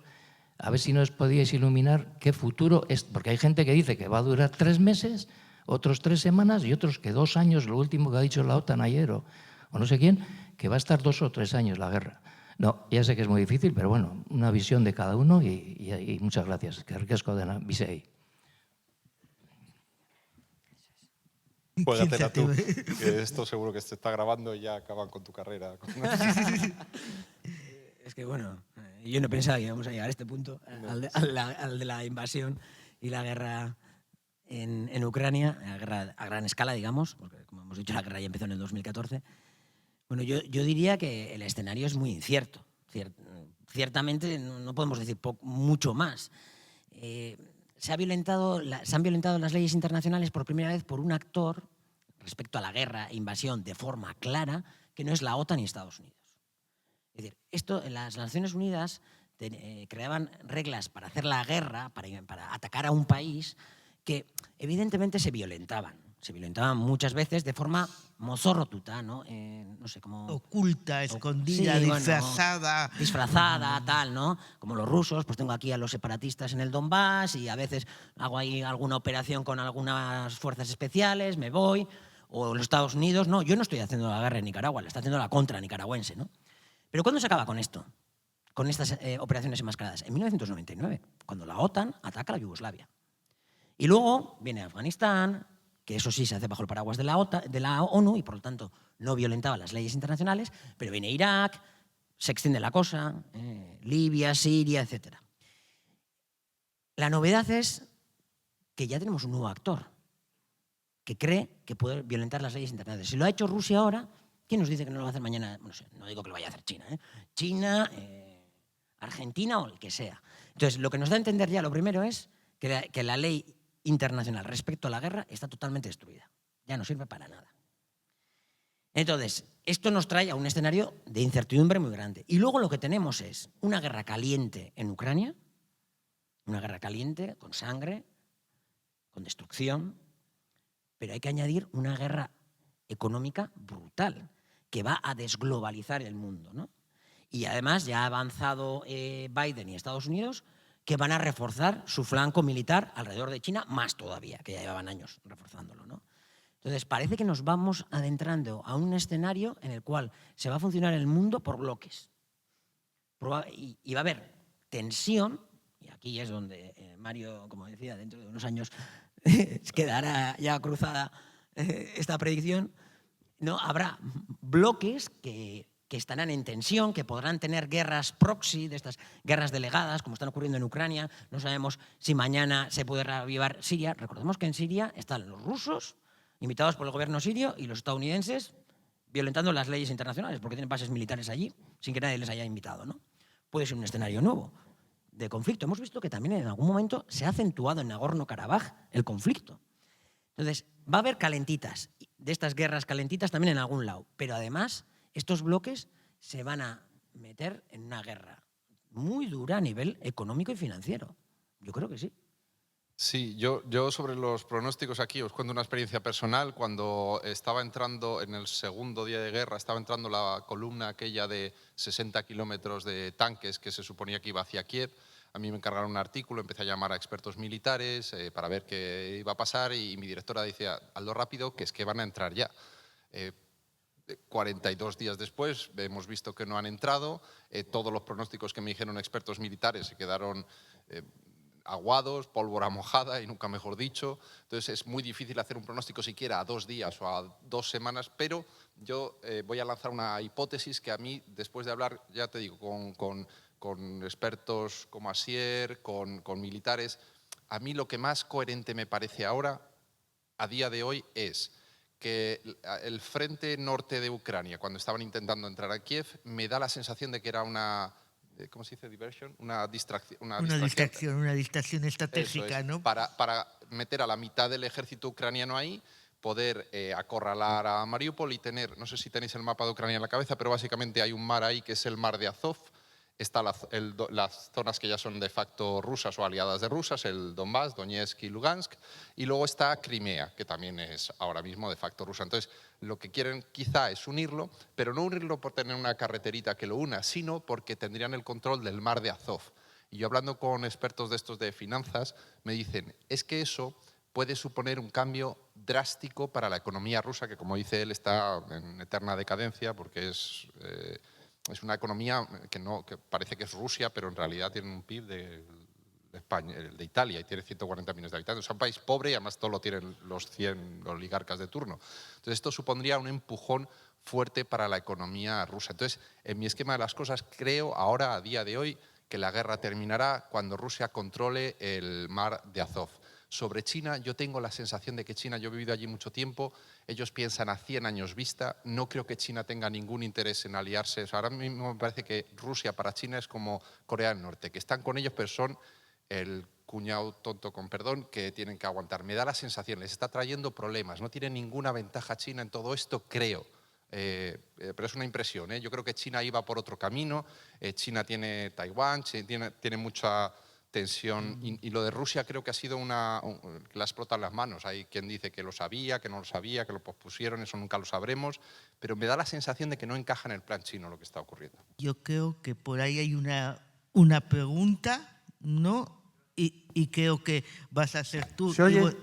a ver si nos podíais iluminar qué futuro es, porque hay gente que dice que va a durar 3 meses, otros 3 semanas y otros que 2 años, lo último que ha dicho la OTAN ayer o no sé quién, que va a estar 2 o 3 años la guerra. No, ya sé que es muy difícil, pero bueno, una visión de cada uno y muchas gracias. Que ricasco de visei. Puede hacerla tú, Siéntate. que esto seguro que se está grabando y ya acaban con tu carrera. Es que, bueno, yo no pensaba que íbamos a llegar a este punto, al de la invasión y la guerra en Ucrania, la guerra a gran escala, digamos, porque como hemos dicho, la guerra ya empezó en el 2014. Bueno, yo diría que el escenario es muy incierto. Ciertamente no podemos decir mucho más. Se han violentado las leyes internacionales por primera vez por un actor respecto a la guerra e invasión de forma clara, que no es la OTAN ni Estados Unidos. Es decir, las Naciones Unidas creaban reglas para hacer la guerra, para atacar a un país, que evidentemente se violentaban. Se violentaban muchas veces de forma mozorrotuta, ¿no? No sé cómo... Oculta, escondida, sí, disfrazada. Bueno, disfrazada, tal, ¿no? Como los rusos, pues tengo aquí a los separatistas en el Donbass y a veces hago ahí alguna operación con algunas fuerzas especiales, me voy. O los Estados Unidos, no, yo no estoy haciendo la guerra en Nicaragua, la está haciendo la contra nicaragüense, ¿no? Pero ¿cuándo se acaba con esto? Con estas operaciones enmascaradas. En 1999, cuando la OTAN ataca a Yugoslavia. Y luego viene Afganistán, que eso sí se hace bajo el paraguas de la ONU y por lo tanto no violentaba las leyes internacionales, pero viene Irak, se extiende la cosa, Libia, Siria, etc. La novedad es que ya tenemos un nuevo actor que cree que puede violentar las leyes internacionales. Si lo ha hecho Rusia ahora, ¿quién nos dice que no lo va a hacer mañana? No sé, no digo que lo vaya a hacer China, ¿eh? China, Argentina o el que sea. Entonces, lo que nos da a entender ya, lo primero es que la ley internacional respecto a la guerra está totalmente destruida. Ya no sirve para nada. Entonces, esto nos trae a un escenario de incertidumbre muy grande. Y luego lo que tenemos es una guerra caliente en Ucrania, una guerra caliente con sangre, con destrucción, pero hay que añadir una guerra económica brutal que va a desglobalizar el mundo, ¿no? Y además ya ha avanzado Biden y Estados Unidos que van a reforzar su flanco militar alrededor de China, más todavía, que ya llevaban años reforzándolo, ¿no? Entonces, parece que nos vamos adentrando a un escenario en el cual se va a funcionar el mundo por bloques. Y va a haber tensión, y aquí es donde Mario, como decía, dentro de unos años quedará ya cruzada esta predicción, ¿no? Habrá bloques que estarán en tensión, que podrán tener guerras proxy, de estas guerras delegadas, como están ocurriendo en Ucrania. No sabemos si mañana se puede reavivar Siria. Recordemos que en Siria están los rusos, invitados por el gobierno sirio, y los estadounidenses violentando las leyes internacionales, porque tienen bases militares allí, sin que nadie les haya invitado, ¿no? Puede ser un escenario nuevo de conflicto. Hemos visto que también en algún momento se ha acentuado en Nagorno-Karabaj el conflicto. Entonces, va a haber calentitas, de estas guerras calentitas también en algún lado, pero además estos bloques se van a meter en una guerra muy dura a nivel económico y financiero. Yo creo que sí. Sí, yo sobre los pronósticos aquí os cuento una experiencia personal. Cuando estaba entrando en el segundo día de guerra, estaba entrando la columna aquella de 60 kilómetros de tanques que se suponía que iba hacia Kiev. A mí me encargaron un artículo, empecé a llamar a expertos militares para ver qué iba a pasar y mi directora decía, hazlo rápido, que es que van a entrar ya. 42 días después hemos visto que no han entrado. Todos los pronósticos que me dijeron expertos militares se quedaron aguados, pólvora mojada y nunca mejor dicho. Entonces es muy difícil hacer un pronóstico siquiera a 2 días o a 2 semanas, pero yo voy a lanzar una hipótesis que a mí, después de hablar, ya te digo, con expertos como Asier, con militares, a mí lo que más coherente me parece ahora, a día de hoy, es que el frente norte de Ucrania, cuando estaban intentando entrar a Kiev, me da la sensación de que era una, ¿cómo se dice? Diversion, una distracción. Una distracción Eso estratégica, es, ¿no? para meter a la mitad del ejército ucraniano ahí, poder acorralar a Mariupol y tener, no sé si tenéis el mapa de Ucrania en la cabeza, pero básicamente hay un mar ahí que es el mar de Azov. Está las zonas que ya son de facto rusas o aliadas de rusas, el Donbass, Donetsk y Lugansk, y luego está Crimea, que también es ahora mismo de facto rusa. Entonces, lo que quieren quizá es unirlo, pero no unirlo por tener una carreterita que lo una, sino porque tendrían el control del mar de Azov. Y yo hablando con expertos de estos de finanzas, me dicen, es que eso puede suponer un cambio drástico para la economía rusa, que como dice él está en eterna decadencia porque es una economía que parece que es Rusia, pero en realidad tiene un PIB de España, de Italia, y tiene 140 millones de habitantes. Es un país pobre y además todo lo tienen los 100 oligarcas de turno. Entonces esto supondría un empujón fuerte para la economía rusa. Entonces, en mi esquema de las cosas, creo ahora, a día de hoy, que la guerra terminará cuando Rusia controle el mar de Azov. Sobre China, yo tengo la sensación de que China, yo he vivido allí mucho tiempo, ellos piensan a 100 años vista, no creo que China tenga ningún interés en aliarse. O sea, ahora mismo me parece que Rusia para China es como Corea del Norte, que están con ellos pero son el cuñado tonto, con perdón, que tienen que aguantar. Me da la sensación, les está trayendo problemas, no tiene ninguna ventaja China en todo esto, creo. Pero es una impresión, ¿eh? Yo creo que China iba por otro camino, China tiene Taiwán, tiene mucha tensión, y lo de Rusia creo que ha sido que la explotan las manos. Hay quien dice que lo sabía, que no lo sabía, que lo pospusieron, eso nunca lo sabremos, pero me da la sensación de que no encaja en el plan chino lo que está ocurriendo. Yo creo que por ahí hay una pregunta, ¿no? Y creo que vas a ser tú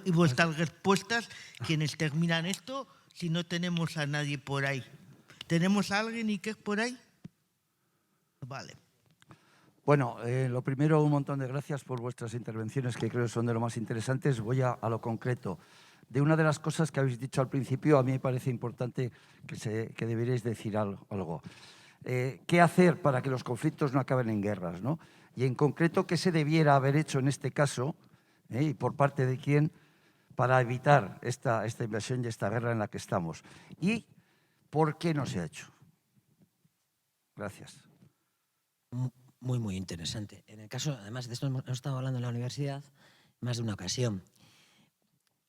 y vuestras respuestas quienes terminan esto, si no tenemos a nadie por ahí. ¿Tenemos a alguien y qué es por ahí? Vale. Bueno, lo primero, un montón de gracias por vuestras intervenciones, que creo que son de lo más interesantes. Voy a lo concreto. De una de las cosas que habéis dicho al principio, a mí me parece importante que deberíais decir algo. ¿Qué hacer para que los conflictos no acaben en guerras, ¿no? Y en concreto, ¿qué se debiera haber hecho en este caso, y por parte de quién, para evitar esta invasión y esta guerra en la que estamos? ¿Y por qué no se ha hecho? Gracias. Muy, muy interesante. En el caso, además de esto, hemos estado hablando en la universidad más de una ocasión.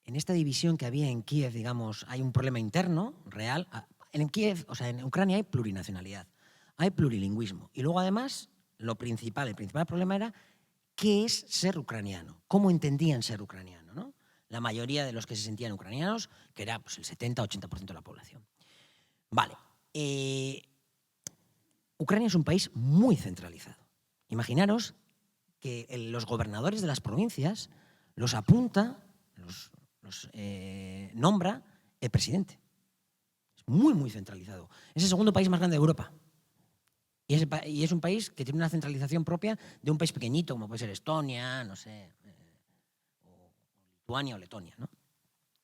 En esta división que había en Kiev, digamos, hay un problema interno, real. En Kiev, o sea, en Ucrania hay plurinacionalidad, hay plurilingüismo. Y luego, además, el principal problema era qué es ser ucraniano, cómo entendían ser ucraniano, ¿no? La mayoría de los que se sentían ucranianos, que era pues, el 70-80% de la población. Vale. Ucrania es un país muy centralizado. Imaginaros que los gobernadores de las provincias los apunta, los nombra el presidente. Es muy, muy centralizado. Es el segundo país más grande de Europa. Y es un país que tiene una centralización propia de un país pequeñito, como puede ser Estonia, no sé, o Lituania o Letonia, ¿no?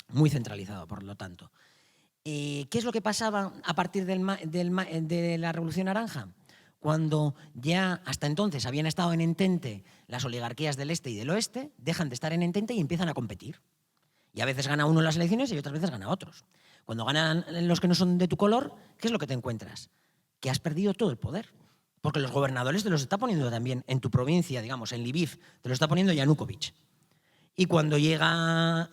Muy centralizado, por lo tanto. ¿Qué es lo que pasaba a partir de la Revolución Naranja? Cuando ya hasta entonces habían estado en entente las oligarquías del este y del oeste, dejan de estar en entente y empiezan a competir. Y a veces gana uno las elecciones y otras veces gana otros. Cuando ganan los que no son de tu color, ¿qué es lo que te encuentras? Que has perdido todo el poder. Porque los gobernadores te los está poniendo también en tu provincia, digamos, en Lviv, te lo está poniendo Yanukovych. Y cuando llega,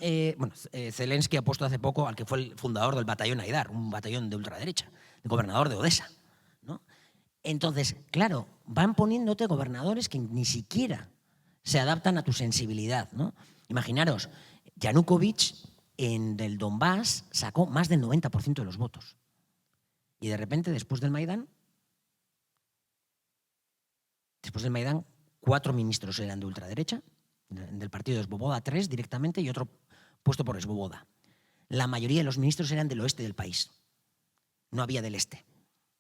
Zelensky ha puesto hace poco al que fue el fundador del batallón Aidar, un batallón de ultraderecha, el gobernador de Odessa, ¿no? Entonces, claro, van poniéndote gobernadores que ni siquiera se adaptan a tu sensibilidad, ¿no? Imaginaros, Yanukovych en el Donbass sacó más del 90% de los votos. Y de repente, después del Maidán, 4 ministros eran de ultraderecha, del partido de Svoboda, 3 directamente y otro puesto por Svoboda. La mayoría de los ministros eran del oeste del país, no había del este.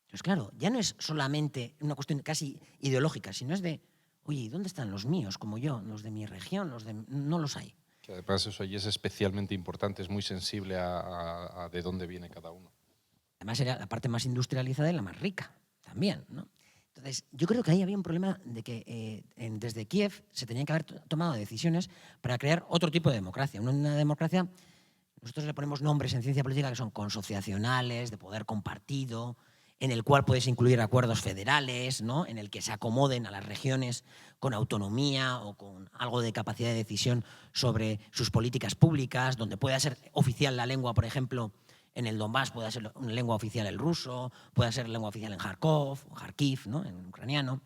Entonces, claro, ya no es solamente una cuestión casi ideológica, sino es de, oye, ¿dónde están los míos, como yo, los de mi región? No los hay. Que además eso ahí es especialmente importante, es muy sensible a de dónde viene cada uno. Además era la parte más industrializada y la más rica también, ¿no? Entonces, yo creo que ahí había un problema de que desde Kiev se tenían que haber tomado decisiones para crear otro tipo de democracia. Una democracia Nosotros le ponemos nombres en ciencia política que son consociacionales, de poder compartido, en el cual puedes incluir acuerdos federales, ¿no? En el que se acomoden a las regiones con autonomía o con algo de capacidad de decisión sobre sus políticas públicas, donde pueda ser oficial la lengua, por ejemplo, en el Donbass pueda ser una lengua oficial el ruso, pueda ser lengua oficial en Kharkiv, ¿no? En ucraniano,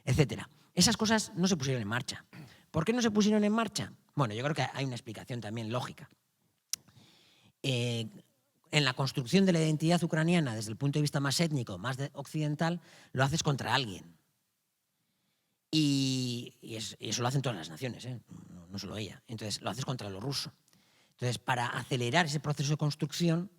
etcétera. Esas cosas no se pusieron en marcha. ¿Por qué no se pusieron en marcha? Bueno, yo creo que hay una explicación también lógica. En la construcción de la identidad ucraniana, desde el punto de vista más étnico, más occidental, lo haces contra alguien. Y eso lo hacen todas las naciones, ¿eh? No solo ella. Entonces, lo haces contra lo ruso. Entonces, para acelerar ese proceso de construcción,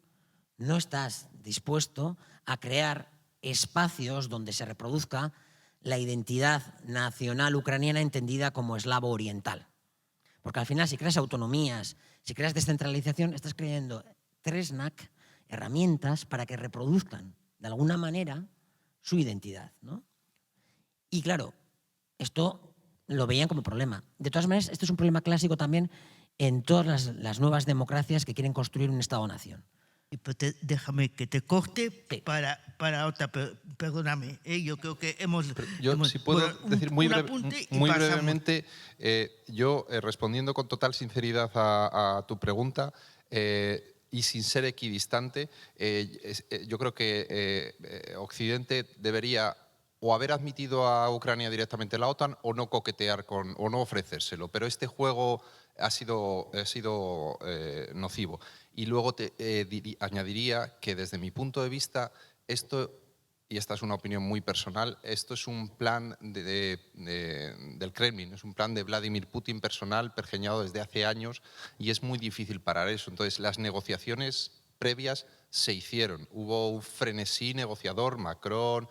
no estás dispuesto a crear espacios donde se reproduzca la identidad nacional ucraniana entendida como eslavo oriental. Porque al final, si creas autonomías, si creas descentralización, estás creando herramientas para que reproduzcan de alguna manera su identidad, ¿no? Y claro, esto lo veían como problema. De todas maneras, esto es un problema clásico también en todas las nuevas democracias que quieren construir un Estado-nación. Déjame que te corte Sí. para otra, perdóname, yo creo que Yo, si puedo decir muy, un apunte y muy pasamos. brevemente, yo respondiendo con total sinceridad a tu pregunta y sin ser equidistante, yo creo que Occidente debería o haber admitido a Ucrania directamente en la OTAN o no coquetear con, o no ofrecérselo. Pero este juego ha sido nocivo. Y luego añadiría que desde mi punto de vista, esto, y esta es una opinión muy personal, esto es un plan del Kremlin, es un plan de Vladimir Putin personal, pergeñado desde hace años, y es muy difícil parar eso. Entonces, las negociaciones previas se hicieron. Hubo un frenesí negociador, Macron,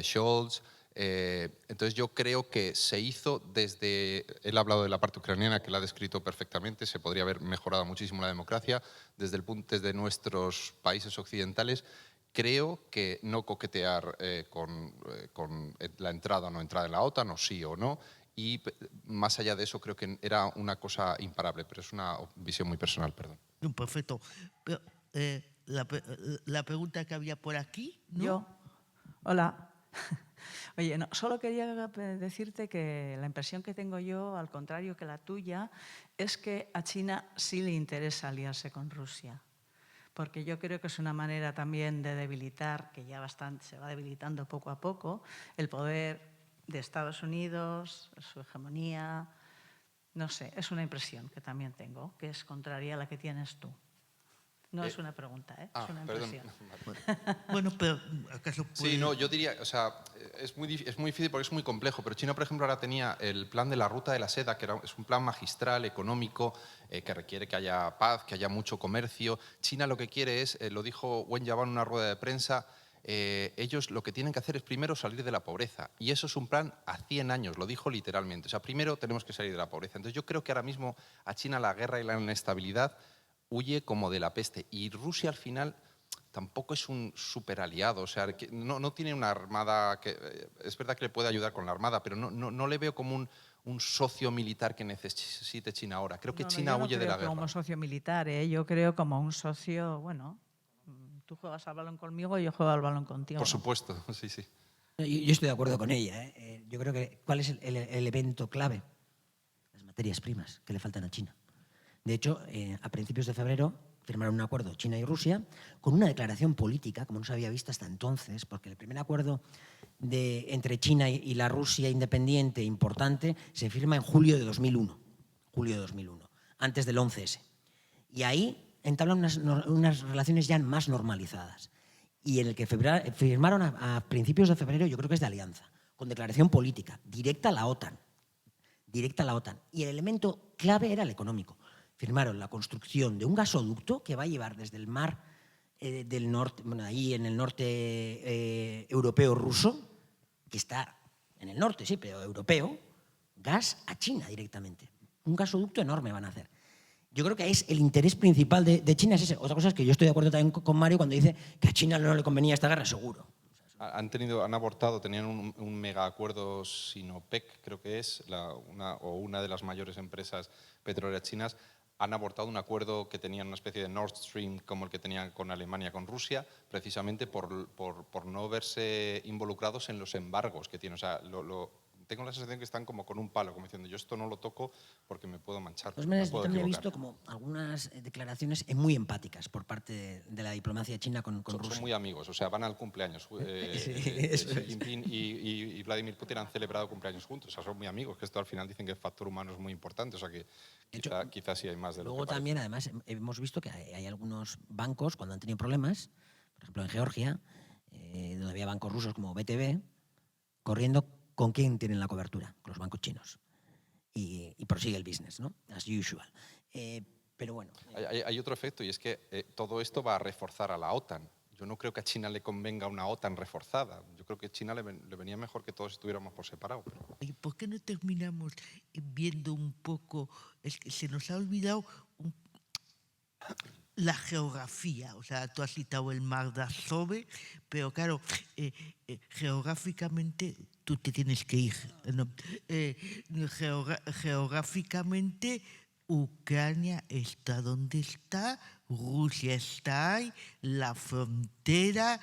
Scholz. Entonces yo creo que se hizo desde, él ha hablado de la parte ucraniana que la ha descrito perfectamente, se podría haber mejorado muchísimo la democracia desde nuestros países occidentales. Creo que no coquetear con la entrada o no entrada en la OTAN, o sí o no, y más allá de eso creo que era una cosa imparable, pero es una visión muy personal, perdón. Perfecto. Pero, la pregunta que había por aquí, ¿no? Yo. Hola. Oye, no, solo quería decirte que la impresión que tengo yo, al contrario que la tuya, es que a China sí le interesa aliarse con Rusia. Porque yo creo que es una manera también de debilitar, que ya bastante se va debilitando poco a poco, el poder de Estados Unidos, su hegemonía. No sé, es una impresión que también tengo, que es contraria a la que tienes tú. No es una pregunta, ¿eh? Es una impresión. Bueno, pero ¿acaso puede...? Sí, no, yo diría, o sea, es muy difícil porque es muy complejo, pero China, por ejemplo, ahora tenía el plan de la ruta de la seda, que es un plan magistral, económico, que requiere que haya paz, que haya mucho comercio. China lo que quiere es, lo dijo Wen Jiabao en una rueda de prensa, ellos lo que tienen que hacer es primero salir de la pobreza. Y eso es un plan a 100 años, lo dijo literalmente. O sea, primero tenemos que salir de la pobreza. Entonces yo creo que ahora mismo a China la guerra y la inestabilidad huye como de la peste. Y Rusia al final tampoco es un super aliado, o sea, que no tiene una armada, que es verdad que le puede ayudar con la armada, pero no le veo como un socio militar que necesite China ahora. Creo que China huye de la guerra. Yo no creo como socio militar, ¿eh? Yo creo como un socio, bueno, tú juegas al balón conmigo y yo juego al balón contigo. Por supuesto, sí, sí. Yo estoy de acuerdo con ella, ¿eh? Yo creo que ¿cuál es el evento clave? Las materias primas que le faltan a China. De hecho, a principios de febrero firmaron un acuerdo China y Rusia con una declaración política, como no se había visto hasta entonces, porque el primer acuerdo entre China y la Rusia independiente importante se firma en julio de 2001, antes del 11S. Y ahí entablan unas relaciones ya más normalizadas. Y en el que firmaron a principios de febrero, yo creo que es de alianza, con declaración política, directa a la OTAN. Y el elemento clave era el económico. Firmaron la construcción de un gasoducto que va a llevar desde el mar del norte, bueno, ahí en el norte europeo ruso, que está en el norte, sí, pero europeo, gas a China directamente. Un gasoducto enorme van a hacer. Yo creo que es el interés principal de China es ese. Otra cosa es que yo estoy de acuerdo también con Mario cuando dice que a China no le convenía esta guerra, seguro. Han abortado, tenían un mega acuerdo Sinopec, creo que es, una de las mayores empresas petroleras chinas, han abortado un acuerdo que tenían una especie de Nord Stream como el que tenían con Alemania, con Rusia, precisamente por no verse involucrados en los embargos que tienen. O sea, tengo la sensación que están como con un palo, como diciendo, yo esto no lo toco porque me puedo manchar. Pues me yo puedo también he equivocar. visto como algunas declaraciones muy empáticas por parte de la diplomacia china con Rusia. Son muy amigos, o sea, van al cumpleaños. eso Xi es. Jinping y Vladimir Putin han celebrado cumpleaños juntos, o sea, son muy amigos, que esto al final dicen que el factor humano es muy importante, o sea que quizá sí hay más de lo que Luego parece. también, además, hemos visto que hay algunos bancos, cuando han tenido problemas, por ejemplo en Georgia, donde había bancos rusos como BTV, corriendo con quién tienen la cobertura, con los bancos chinos. Y prosigue el business, ¿no? As usual. Pero bueno. Hay otro efecto y es que todo esto va a reforzar a la OTAN. Yo no creo que a China le convenga una OTAN reforzada. Yo creo que a China le venía mejor que todos estuviéramos por separado. Oye, ¿por qué no terminamos viendo un poco? Es que se nos ha olvidado la geografía. O sea, tú has citado el mar de Azov, pero claro, geográficamente tú te tienes que ir. ¿No? Geográficamente Ucrania está donde está, Rusia está ahí, la frontera,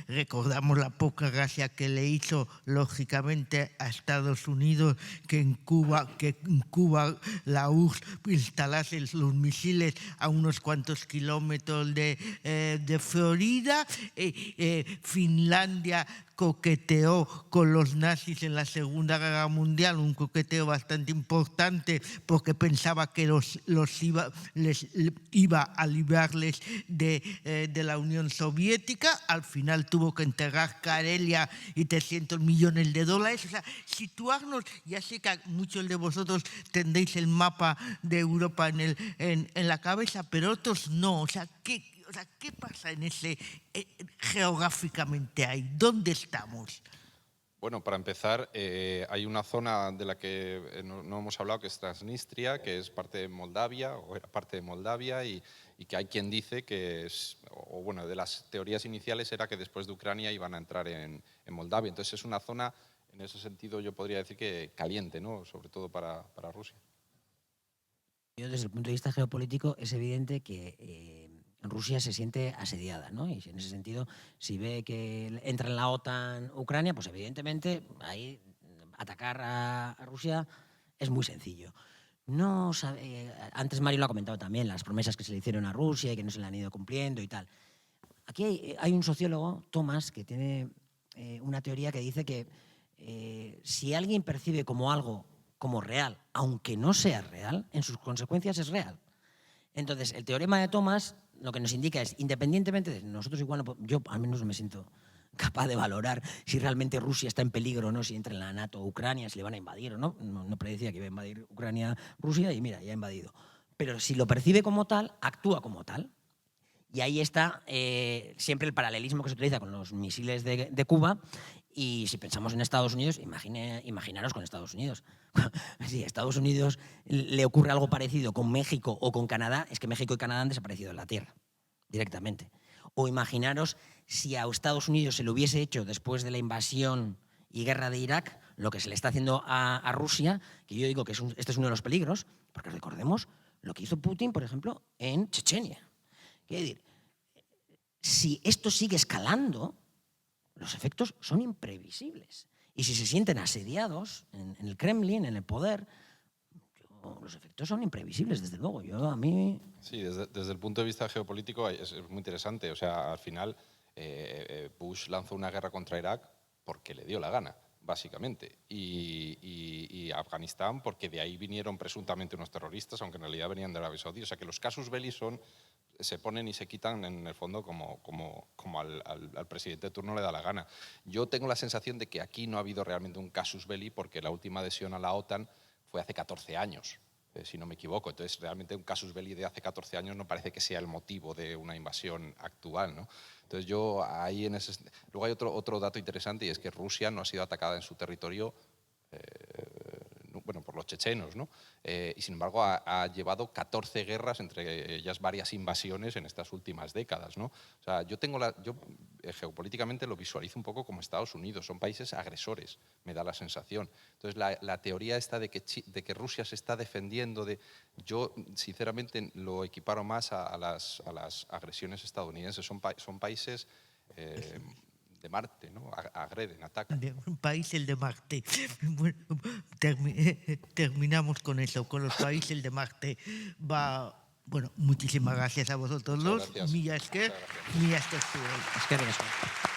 recordamos la poca gracia que le hizo lógicamente a Estados Unidos que en Cuba la URSS instalase los misiles a unos cuantos kilómetros de Florida, Finlandia coqueteó con los nazis en la Segunda Guerra Mundial, un coqueteo bastante importante porque pensaba que les iba a librarles de la Unión Soviética. Al final tuvo que entregar Karelia y 300 millones de dólares. O sea, situarnos, ya sé que muchos de vosotros tendréis el mapa de Europa en la cabeza, pero otros no. O sea, ¿qué pasa en ese geográficamente ahí? ¿Dónde estamos? Bueno, para empezar, hay una zona de la que no hemos hablado, que es Transnistria, que es parte de Moldavia, o era parte de Moldavia, y que hay quien dice que es, o bueno, de las teorías iniciales era que después de Ucrania iban a entrar en Moldavia. Entonces es una zona, en ese sentido, yo podría decir que caliente, ¿no? Sobre todo para Rusia. Yo, desde el punto de vista geopolítico, es evidente que Rusia se siente asediada, ¿no? Y en ese sentido, si ve que entra en la OTAN Ucrania, pues evidentemente ahí atacar a Rusia es muy sencillo. No sabe, antes Mario lo ha comentado también, las promesas que se le hicieron a Rusia y que no se le han ido cumpliendo y tal. Aquí hay un sociólogo, Thomas, que tiene una teoría que dice que si alguien percibe como algo como real, aunque no sea real, en sus consecuencias es real. Entonces, el teorema de Thomas lo que nos indica es, independientemente de nosotros igual, yo al menos no me siento capaz de valorar si realmente Rusia está en peligro o no, si entra en la NATO o Ucrania, si le van a invadir o no. No predecía que iba a invadir Ucrania Rusia y mira, ya ha invadido. Pero si lo percibe como tal, actúa como tal. Y ahí está siempre el paralelismo que se utiliza con los misiles de Cuba. Y si pensamos en Estados Unidos, imaginaros con Estados Unidos. Si a Estados Unidos le ocurre algo parecido con México o con Canadá, es que México y Canadá han desaparecido de la Tierra, directamente. O imaginaros si a Estados Unidos se le hubiese hecho después de la invasión y guerra de Irak, lo que se le está haciendo a Rusia, que yo digo que este es uno de los peligros, porque recordemos lo que hizo Putin, por ejemplo, en Chechenia. Quiero decir, si esto sigue escalando, los efectos son imprevisibles. Y si se sienten asediados en el Kremlin, en el poder, los efectos son imprevisibles, desde luego. A mí... Sí, desde el punto de vista geopolítico es muy interesante. O sea, al final Bush lanzó una guerra contra Irak porque le dio la gana, básicamente. Y Afganistán porque de ahí vinieron presuntamente unos terroristas, aunque en realidad venían de Arabia Saudí. O sea, que los casus belli se ponen y se quitan en el fondo como al presidente de turno le da la gana. Yo tengo la sensación de que aquí no ha habido realmente un casus belli porque la última adhesión a la OTAN fue hace 14 años, si no me equivoco. Entonces, realmente un casus belli de hace 14 años no parece que sea el motivo de una invasión actual, ¿no? Entonces, yo ahí en ese... Luego hay otro dato interesante y es que Rusia no ha sido atacada en su territorio por los chechenos, ¿no? Y sin embargo ha llevado 14 guerras, entre ellas varias invasiones en estas últimas décadas, ¿no? O sea, yo geopolíticamente lo visualizo un poco como Estados Unidos, son países agresores, me da la sensación. Entonces la teoría esta de que Rusia se está defendiendo, yo sinceramente lo equiparo más a las agresiones estadounidenses, son países de Marte, ¿no? Agreden, atacan. Un país, el de Marte. Bueno, terminamos con eso, con los países de Marte. Bueno, muchísimas gracias a vosotros Muchas dos. gracias. Mila esker, Muchas gracias. mila esker zuei. Eskerrik asko.